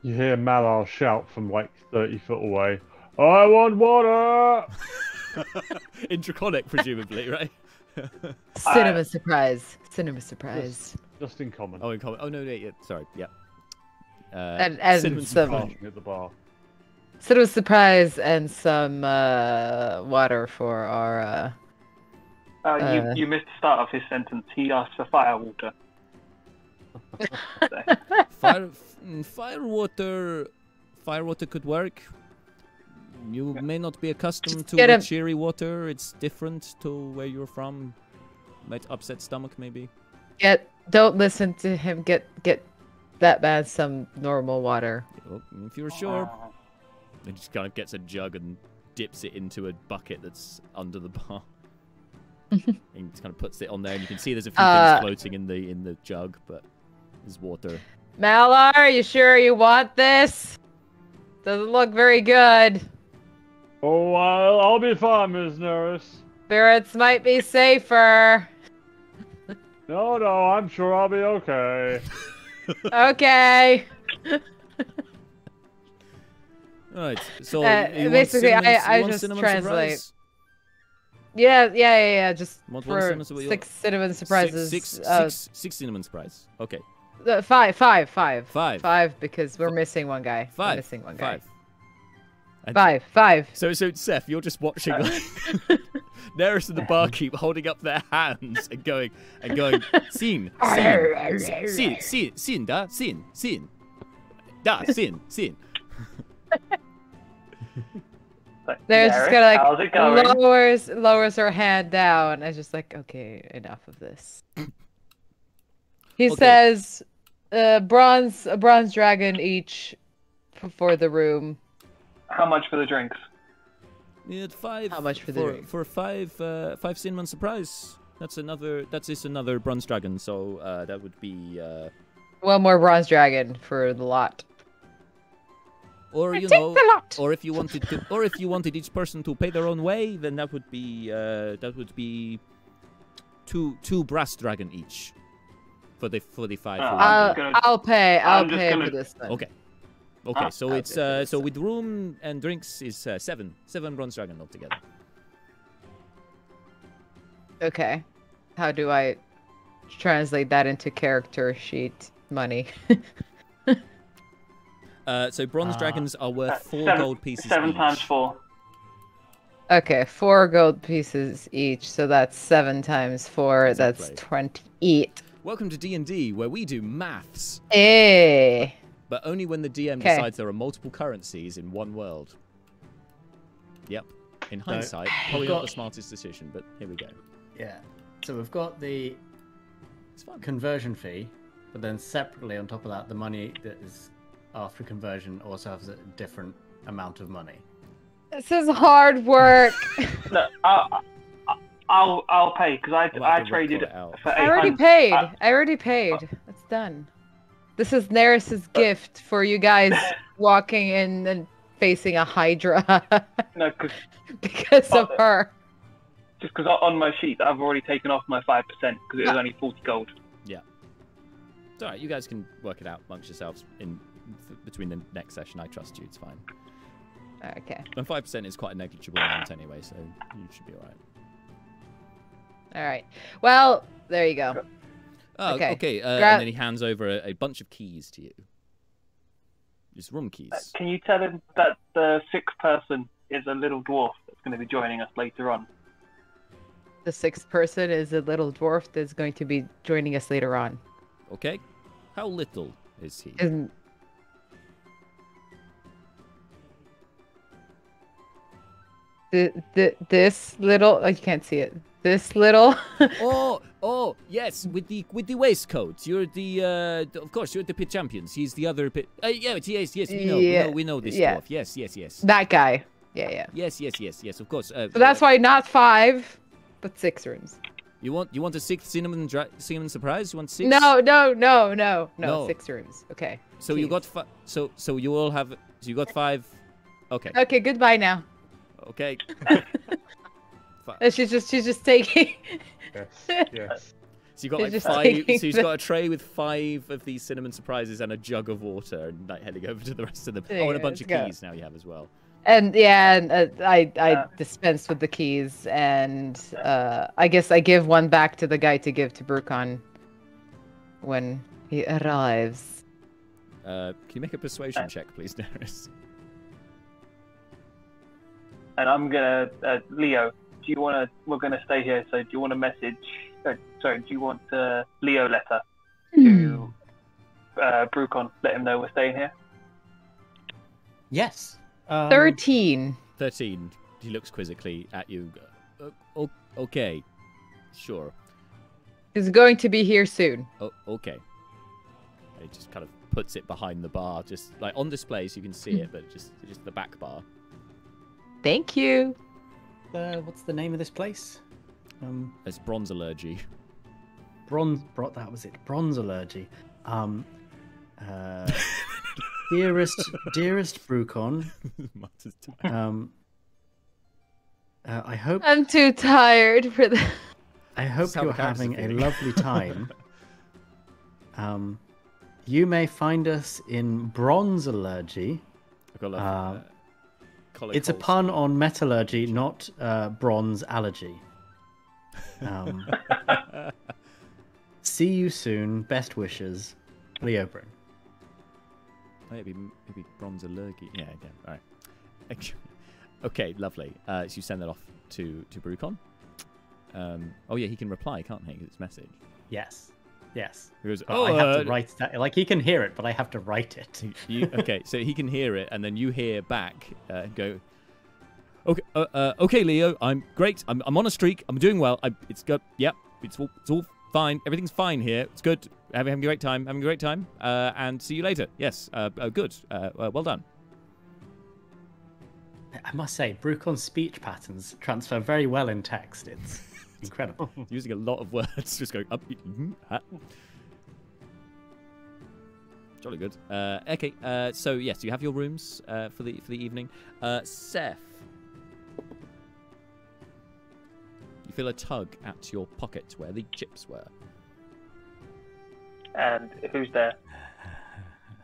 You hear Malar shout from like 30 foot away, "I want water!" In Draconic, presumably, right? Cinnamon Surprise. Cinnamon Surprise. Just in common. Oh, in common. Oh no, yeah, sorry, yeah. And Cinnamon some Surprise. At the bar. Cinnamon Surprise and some water for our. You missed the start of his sentence. He asked for fire water. Firewater could work. You may not be accustomed to get cheery water. It's different to where you're from. Might upset stomach, maybe. Don't listen to him. Get that man some normal water. Well, if you're sure. He just kind of gets a jug and dips it into a bucket that's under the bar. And just kind of puts it on there, and you can see there's a few things floating in the jug, but there's water. Malar, are you sure you want this? Doesn't look very good. Oh, I'll be fine, Ms. Neris. Spirits might be safer. No, I'm sure I'll be okay. Okay. Right. So basically, I just translate. Surprise? Yeah. Just for cinnamon, 6 cinnamon surprises. Six cinnamon surprise. Okay. 5 because we're missing one guy. 5. Missing one guy. 5. 5. So Seth, you're just watching Neris and the barkeep holding up their hands and going, sin, They're just gonna how's it going? lowers her hand down and just like, okay, enough of this. He says, a bronze dragon each for the room. How much for the drinks? Yeah, 5. How much for the drink? For 5 cinnamon surprise. That's just another bronze dragon. So that would be one more bronze dragon for the lot. Or or if you wanted each person to pay their own way, then that would be 2 brass dragon each for the 5. I'll pay for this then. Okay, so it's so with room and drinks is 7 bronze dragon altogether. Okay, how do I translate that into character sheet money? So bronze dragons are worth 4 gold pieces. 7 each. times 4. Okay, 4 gold pieces each, so that's 7 times 4. Exactly. That's 28. Welcome to D&D, where we do maths. Hey. But only when the DM decides there are multiple currencies in one world. Yep. In hindsight, probably not the smartest decision, but here we go. Yeah. So we've got the conversion fee, but then separately on top of that, the money that is after conversion also has a different amount of money. This is hard work. No, I'll pay because I traded for 800. I already paid. It's done. This is Neris's gift for you guys walking in and facing a Hydra. No, because of her. Just because on my sheet I've already taken off my 5% because it was only 40 gold. Yeah. It's all right. You guys can work it out amongst yourselves between the next session. I trust you. It's fine. Okay. And 5% is quite a negligible amount anyway, so you should be all right. All right. Well, there you go. Oh, okay. And then he hands over a bunch of keys to you. Just room keys. Can you tell him that the 6th person is a little dwarf that's going to be joining us later on? The 6th person is a little dwarf that's going to be joining us later on. Okay. How little is he? This little. Oh, you can't see it. This little. oh, yes, with the waistcoat. You're the of course you're the pit champions. He's the other pit. Yes, we know this dwarf. Yes. That guy. Yeah. Yes. Of course. So that's why not 5, but 6 rooms. You want a 6th cinnamon surprise? You want 6? No. 6 rooms. Okay. So you got so you all have. So you got 5. Okay. Okay. Goodbye now. Okay. She's just taking. Yes. So you got like 5. So he's got a tray with 5 of these cinnamon surprises and a jug of water, and like heading over to the rest of them. And a bunch of keys now you have as well. And I dispensed with the keys, and I guess I give one back to the guy to give to Brucon when he arrives. Can you make a persuasion check, please, Daris? And I'm gonna Leo. Do you want to? We're gonna stay here. So do you want a message? Do you want a Leo letter to Brucon? Let him know we're staying here. Yes. 13. 13. He looks quizzically at you. Okay. Sure. He's going to be here soon. Oh, okay. He just kind of puts it behind the bar, just like on display so you can see it, but just the back bar. Thank you. What's the name of this place? It's Bronze Allergy. That was it. Bronze Allergy. Dearest Brucon. I hope I'm too tired for that. I hope you're having a lovely time. You may find us in Bronze Allergy. It's a pun on metallurgy, not bronze allergy. See you soon. Best wishes, Leo Bryn. Maybe Bronze Allergy. Yeah, all right. Okay, lovely. So you send that off to Brucon. Oh yeah, he can reply, can't he? 'Cause it's message. Yes. He goes, I have to write that. Like he can hear it, but I have to write it. Okay, so he can hear it, and then you hear back and go. Okay, Leo, I'm great. I'm on a streak. I'm doing well. It's good. Yep, it's all fine. Everything's fine here. It's good. Having a great time. And see you later. Yes. Good. Well done. I must say, Brucon's speech patterns transfer very well in text. It's incredible. Using a lot of words, just going up. Jolly good. Okay. So yes, you have your rooms for the evening. Seth, you feel a tug at your pocket where the chips were. And who's there?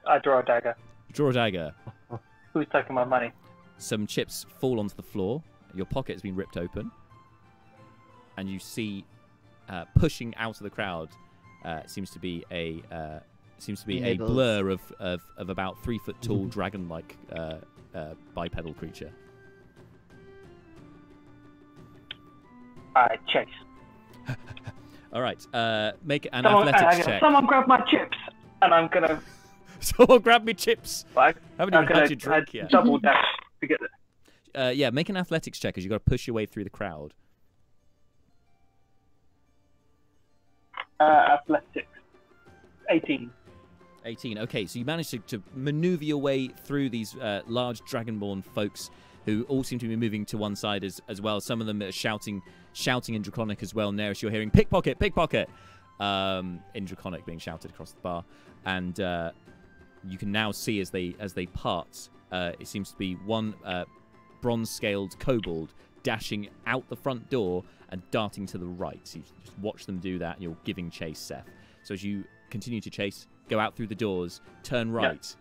I draw a dagger. Draw a dagger. Who's taking my money? Some chips fall onto the floor. Your pocket has been ripped open, and you see pushing out of the crowd seems to be a blur of about 3 foot tall dragon-like bipedal creature. I chase. All right, make an athletics check. Someone grab my chips, and I'm gonna. Someone grab me chips. I haven't even had your drink yet. Double dash to get it. Yeah, make an athletics check, because you've got to push your way through the crowd. Athletics. 18. 18. Okay, so you managed to maneuver your way through these large dragonborn folks who all seem to be moving to one side as well. Some of them are shouting in Draconic as well. Neris, you're hearing pickpocket, pickpocket in Draconic being shouted across the bar, and you can now see as they part. It seems to be one bronze-scaled kobold dashing out the front door and darting to the right. So you just watch them do that, and you're giving chase, Seth. So as you continue to chase, go out through the doors, turn right.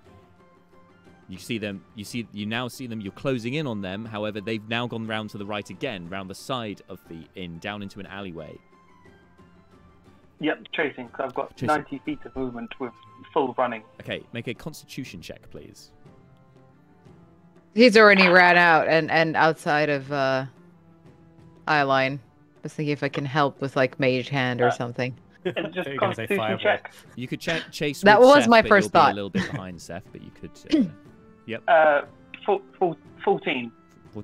You see them. You now see them. You're closing in on them. However, they've now gone round to the right again, round the side of the inn, down into an alleyway. Yep, chasing. Cause I've got 90 feet of movement with full running. Okay, make a Constitution check, please. He's already ran out and outside of eyeline. I was thinking if I can help with like mage hand or something. And just Constitution check. You could chase. That with was Seth, my but first you'll thought. Be a little bit behind Seth, but you could. Yep. 14. 14.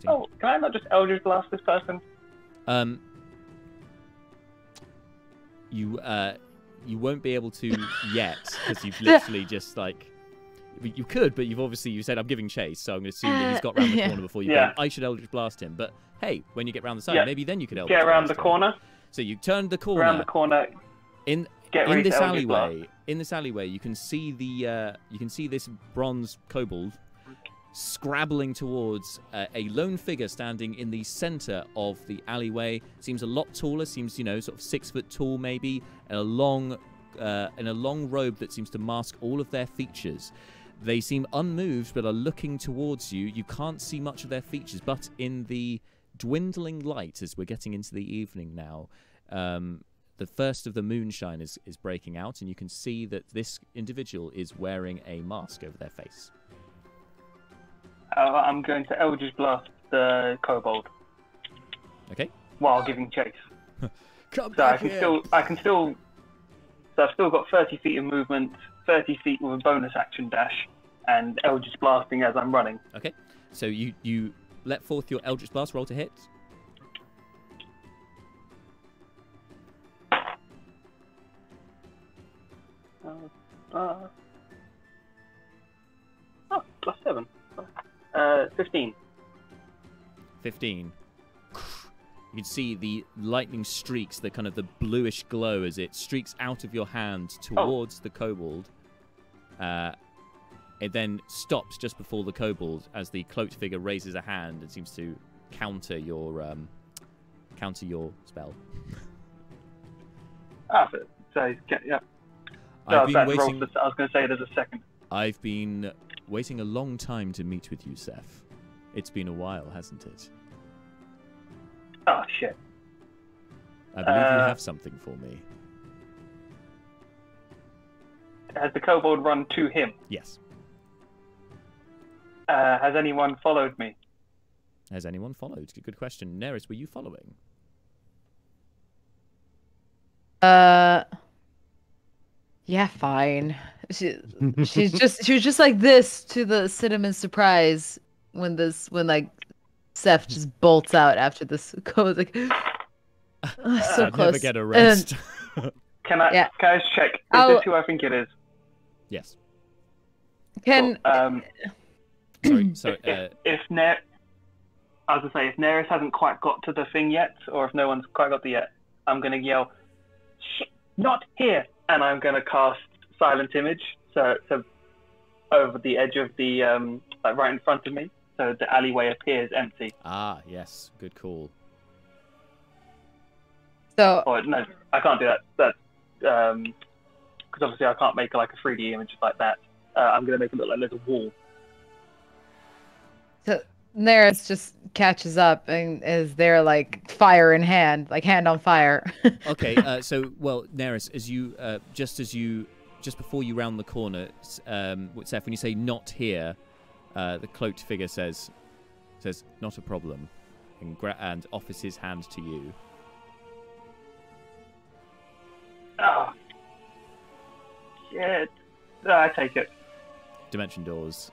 Oh, can I not just Eldritch Blast this person? You won't be able to yet because you've literally just like. You could, but you said I'm giving chase, so I'm going to assume that he's got round the corner before you go. I should Eldritch Blast him, but hey, when you get round the side, maybe then you could Eldritch Get around Blast the him. corner. So you turn the corner. Around the corner. In this alleyway, you can see this bronze kobold scrabbling towards a lone figure standing in the center of the alleyway. Seems a lot taller. Seems sort of 6 foot tall, maybe, and in a long robe that seems to mask all of their features. They seem unmoved, but are looking towards you. You can't see much of their features, but in the dwindling light, as we're getting into the evening now, the first of the moonshine is breaking out, and you can see that this individual is wearing a mask over their face. I'm going to Eldritch Blast the kobold. Okay. While giving chase. Come so back So I've still got 30 feet of movement, 30 feet with a bonus action dash, and Eldritch Blasting as I'm running. Okay. So you let forth your Eldritch Blast. Roll to hit. +7. 15. 15. You can see the lightning streaks, the kind of the bluish glow as it streaks out of your hand towards the kobold. It then stops just before the kobold as the cloaked figure raises a hand and seems to counter your spell. So yeah. I've been waiting. I was going to say there's a second. I've been waiting a long time to meet with you, Seth. It's been a while, hasn't it? Oh, shit. I believe you have something for me. Has the kobold run to him? Yes. Has anyone followed me? Has anyone followed? Good question. Neris, were you following? Yeah, fine. She was just like this to the cinnamon surprise when like Seth just bolts out after this goes like so I'd close. never get a rest. Can I just check? Is this who I think it is? Yes. Can sorry. If Neris hasn't quite got to the thing yet, or if no one's quite got there yet, I'm gonna yell, "Shit, not here!" and I'm gonna cast Silent Image, so over the edge of the like right in front of me, so the alleyway appears empty. Ah, yes, good call. So. Oh no, I can't do that. That's because obviously I can't make like a 3D image like that. I'm gonna make it look like there's a wall. So Neris just catches up and is there like fire in hand, like hand on fire. Okay, so Neris, as you just before you round the corner, Seth, when you say "not here," the cloaked figure says "not a problem," and offers his hand to you. Oh, shit! I take it. Dimension doors.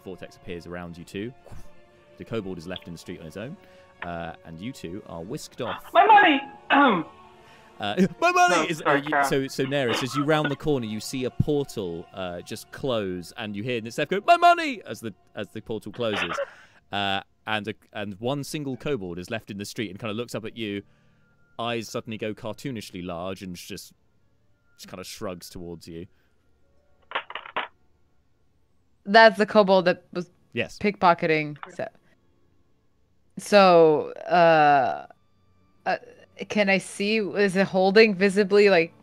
Vortex appears around you two. The kobold is left in the street on his own, and you two are whisked off. My money! My money! So Neris, as you round the corner, you see a portal just close, and you hear Seth go, "My money!" as the portal closes, and one single kobold is left in the street and kind of looks up at you. Eyes suddenly go cartoonishly large and just kind of shrugs towards you. That's the kobold that was yes pickpocketing. So. So, can I see? Is it holding visibly like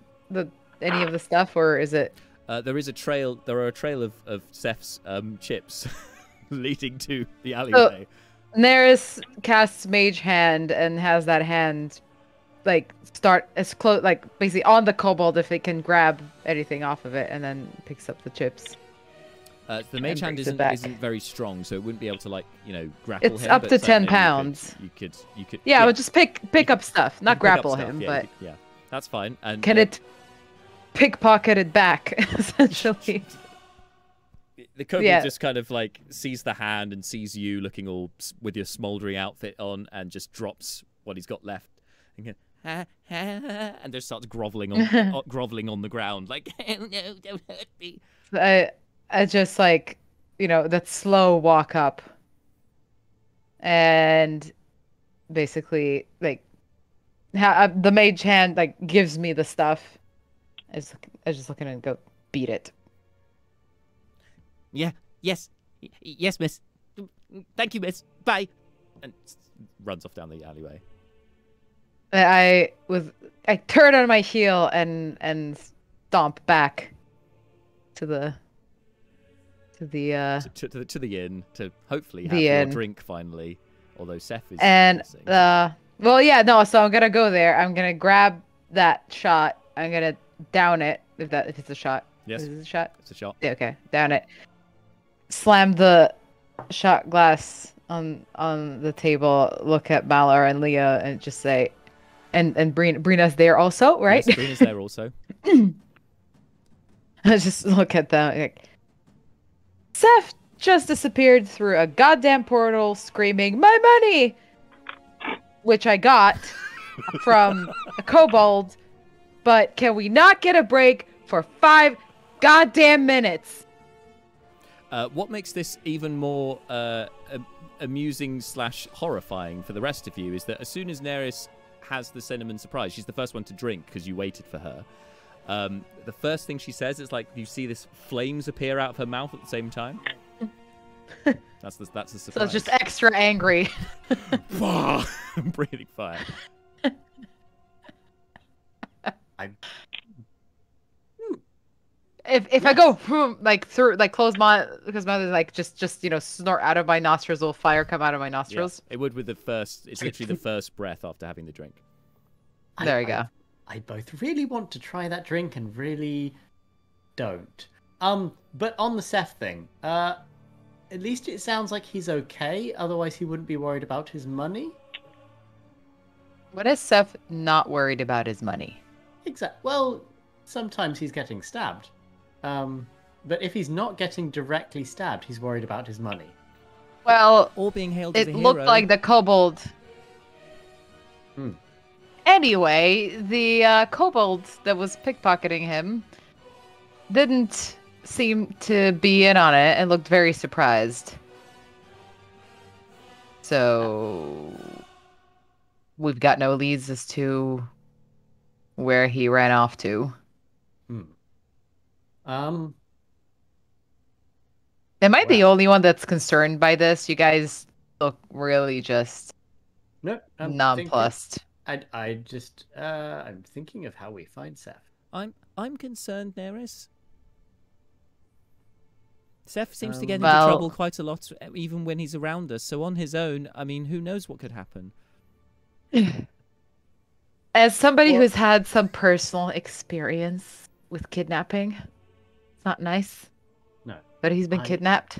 any of the stuff, or is it? There is a trail. There are a trail of Seth's chips leading to the So, alleyway. Neris casts Mage Hand and has that hand like start as close, like basically on the kobold if it can grab anything off of it, and then picks up the chips. The Mage Hand isn't very strong, so it wouldn't be able to like grapple him. It's up to 10 pounds. You could. Yeah, but just pick up stuff, not grapple him, but yeah, that's fine. And can it pickpocket it back essentially? The kobold just kind of like sees the hand and sees you looking all with your smouldering outfit on, and just drops what he's got left, and just starts groveling on the ground like, "Oh no, don't hurt me." I just like that slow walk up, and basically like the Mage Hand like gives me the stuff. I just looking and go beat it. Yeah. Yes, miss. Thank you, miss. Bye. And runs off down the alleyway. I turn on my heel and stomp back to the inn to hopefully have your drink finally. Although Seth is missing. Well, yeah, no. So I'm gonna go there. I'm gonna grab that shot. I'm gonna down it if it's a shot. Yes. Is it a shot? It's a shot. Yeah, okay. Down it. Slam the shot glass on the table. Look at Malar and Leah and just say, and Brina's there also, right? Yes, Brina's there also. I just look at them like, Seth just disappeared through a goddamn portal, screaming, "My money!" Which I got from a kobold. But can we not get a break for 5 goddamn minutes? What makes this even more amusing / horrifying for the rest of you is that as soon as Neris has the cinnamon surprise, she's the first one to drink because you waited for her. The first thing she says is like you see this flames appear out of her mouth at the same time. That's the surprise. So it's just extra angry. Breathing fire. If I go like through like close my because my like just snort out of my nostrils, will fire come out of my nostrils? Yeah, it would with the first. It's literally the first breath after having the drink. There you go. I both really want to try that drink and really don't. But on the Seth thing, at least it sounds like he's okay. Otherwise, he wouldn't be worried about his money. What is Seth not worried about his money? Exactly. Well, sometimes he's getting stabbed. But if he's not getting directly stabbed, he's worried about his money. Well, or being hailed as a hero. It looked like the kobold. Anyway, the kobold that was pickpocketing him didn't seem to be in on it and looked very surprised. So we've got no leads as to where he ran off to. Am I the only one that's concerned by this? You guys look really just nonplussed. I'm thinking of how we find Seth. I'm concerned, Neris. Seth seems to get into trouble quite a lot, even when he's around us. So on his own, I mean, who knows what could happen? As somebody who's had some personal experience with kidnapping, it's not nice. No. But he's been kidnapped.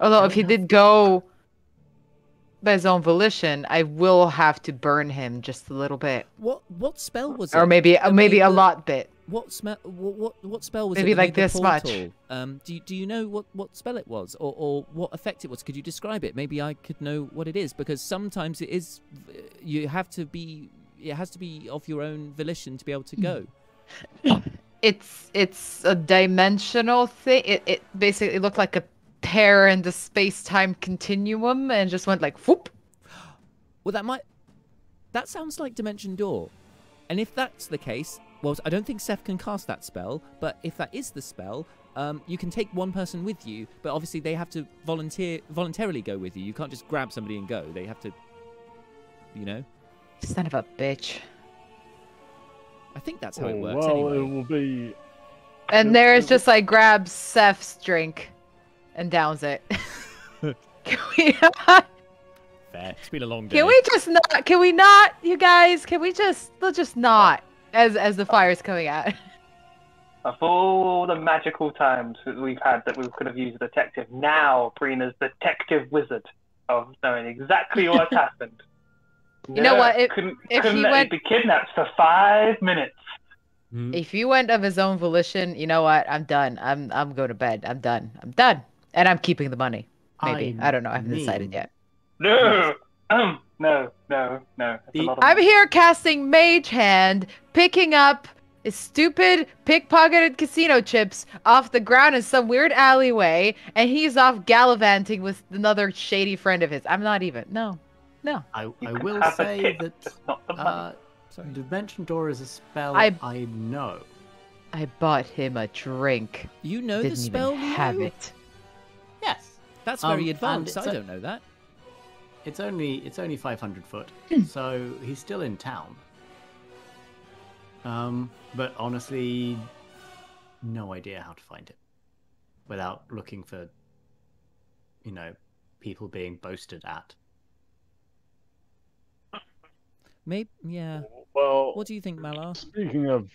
Although if he did go by his own volition, I will have to burn him just a little bit. What spell was it? Or maybe a lot bit. What spell was maybe it? Maybe like this much. Do you know what spell it was, or what effect it was? Could you describe it? Maybe I could know what it is, because sometimes it is. It has to be of your own volition to be able to go. It's a dimensional thing. It basically looked like a tear in the space-time continuum and just went like whoop. Well, that sounds like Dimension Door. And if that's the case, well, I don't think Seth can cast that spell, but if that is the spell, you can take one person with you, but obviously they have to voluntarily go with you. You can't just grab somebody and go. They have to you know. Son of a bitch. I think that's how it works. Well, Anyway, it will be. And there's just like grabs Seth's drink and downs it. Can we fair. It's been a long day. Can we just not? Can we not, you guys? Can we just? Let's just not. As the fire's coming out. Of all the magical times that we've had that we could have used a detective, now Brina's detective wizard of knowing exactly what's happened. You know what? Couldn't let you be kidnapped for 5 minutes. If he went of his own volition, you know what? I'm done. I'm going to bed. I'm done. I'm done. And I'm keeping the money. Maybe. I don't know. I haven't decided yet. No. No. That's a lot of I'm money. here casting Mage Hand, picking up stupid pickpocketed casino chips off the ground in some weird alleyway, and he's off gallivanting with another shady friend of his. I'm not even. No. I can will have a say tip, that just not the money. Dimension Door is a spell I know. I bought him a drink. You know the Didn't spell, even have Leo? it. Yes. That's very and advanced. it's I don't know that. It's only 500 foot, so he's still in town. But honestly, no idea how to find it without looking for, people being boasted at. Maybe, yeah. Well, What do you think, Malar? Speaking of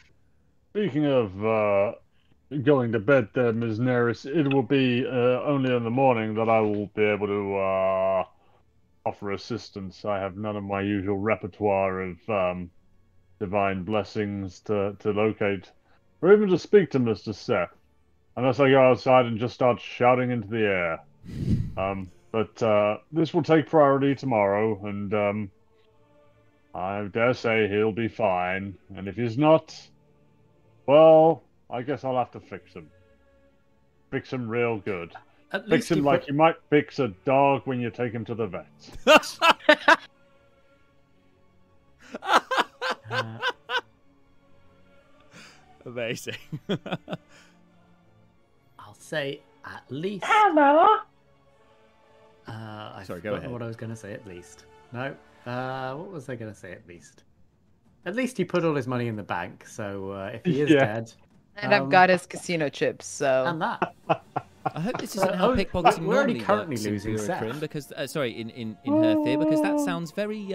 going to bed, there, Ms. Neris, it will be only in the morning that I will be able to offer assistance. I have none of my usual repertoire of divine blessings to locate, or even to speak to Mr. Seth, unless I go outside and just start shouting into the air. But this will take priority tomorrow, and I dare say he'll be fine. And if he's not, well, I guess I'll have to fix him. Fix him real good. At Fix him like you might fix a dog when you take him to the vet. Amazing. I'll say at least. Hello. I Sorry, go forgot ahead. what I was going to say at least. No. What was I going to say at least? At least he put all his money in the bank, so if he is dead. And I've got his casino chips, so. And that. I hope this isn't how pickpocketing we're already normally currently works in losing Burekrim, Seth. because sorry, in Hurthir, because that sounds very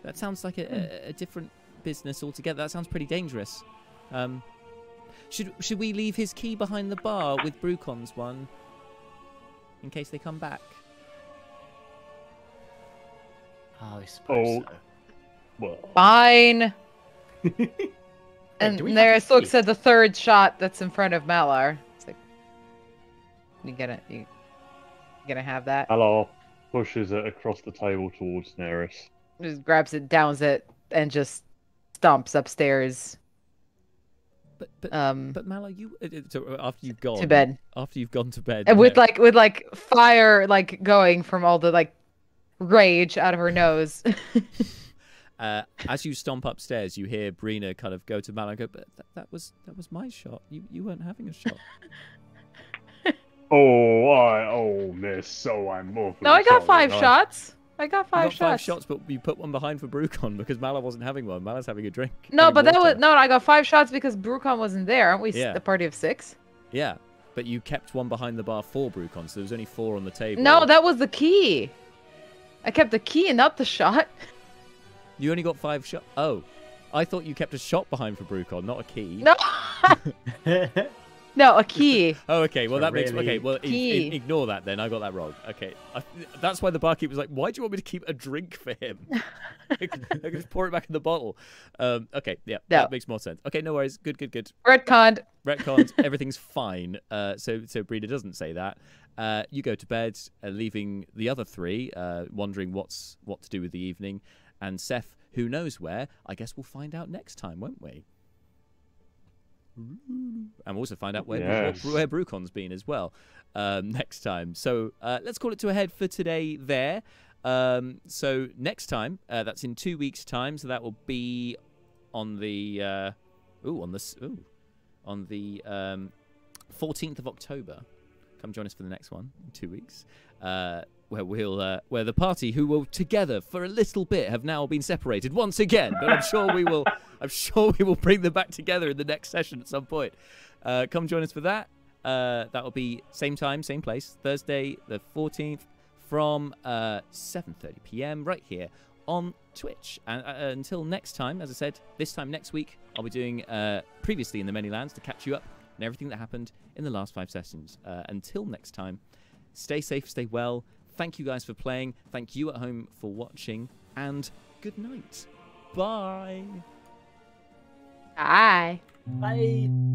that sounds like a different business altogether. That sounds pretty dangerous. Should we leave his key behind the bar with Brucon's one in case they come back? I suppose so. Well, Fine. And do we have Neris the looks key? at the third shot that's in front of Malar. It's like, you gonna have that? hello. Pushes it across the table towards Neris. Just grabs it, downs it, and just stomps upstairs. But Malar, you so after you've gone to bed. After you've gone to bed, And with like fire like going from all the like rage out of her nose. as you stomp upstairs, you hear Brina kind of go to Malar and go, "But that was my shot. You weren't having a shot." Miss. So I'm awfully No, I got sorry. 5 shots. I got You 5 got 5 shots. shots, but you put one behind for Brucon because Malar wasn't having one. Malar's having a drink. No, having but that water. was no. I got 5 shots because Brucon wasn't there. Aren't we Yeah. a party of 6? Yeah, but you kept one behind the bar for Brucon, so there was only 4 on the table. No, that was the key. I kept the key and not the shot. You only got 5 shots. Oh, I thought you kept a shot behind for Brucon, not a key. No. No, a key. Oh, okay. Well, that makes Really? okay. Well, Key. ignore that then. I got that wrong. Okay, that's why the barkeep was like, "Why do you want me to keep a drink for him? I can just pour it back in the bottle." Okay, yeah, No. that makes more sense. Okay, no worries. Good. Retconned. Retcons. Everything's fine. So Brina doesn't say that. You go to bed, leaving the other 3 wondering what to do with the evening, and Seth, who knows where? I guess we'll find out next time, won't we? And we'll also find out where Brucon's been as well next time. So let's call it to a head for today there. So next time, that's in 2 weeks' time. So that will be on the 14th of October. Come join us for the next one in 2 weeks. where the party who were together for a little bit have now been separated once again. But I'm sure we will. I'm sure we will bring them back together in the next session at some point. Come join us for that. That will be same time, same place, Thursday the 14th from 7:30 p.m. right here on Twitch. And until next time, as I said, this time next week I'll be doing previously in the Manylands to catch you up on everything that happened in the last 5 sessions. Until next time, stay safe, stay well. Thank you guys for playing. Thank you at home for watching. And good night. Bye. Bye. Bye.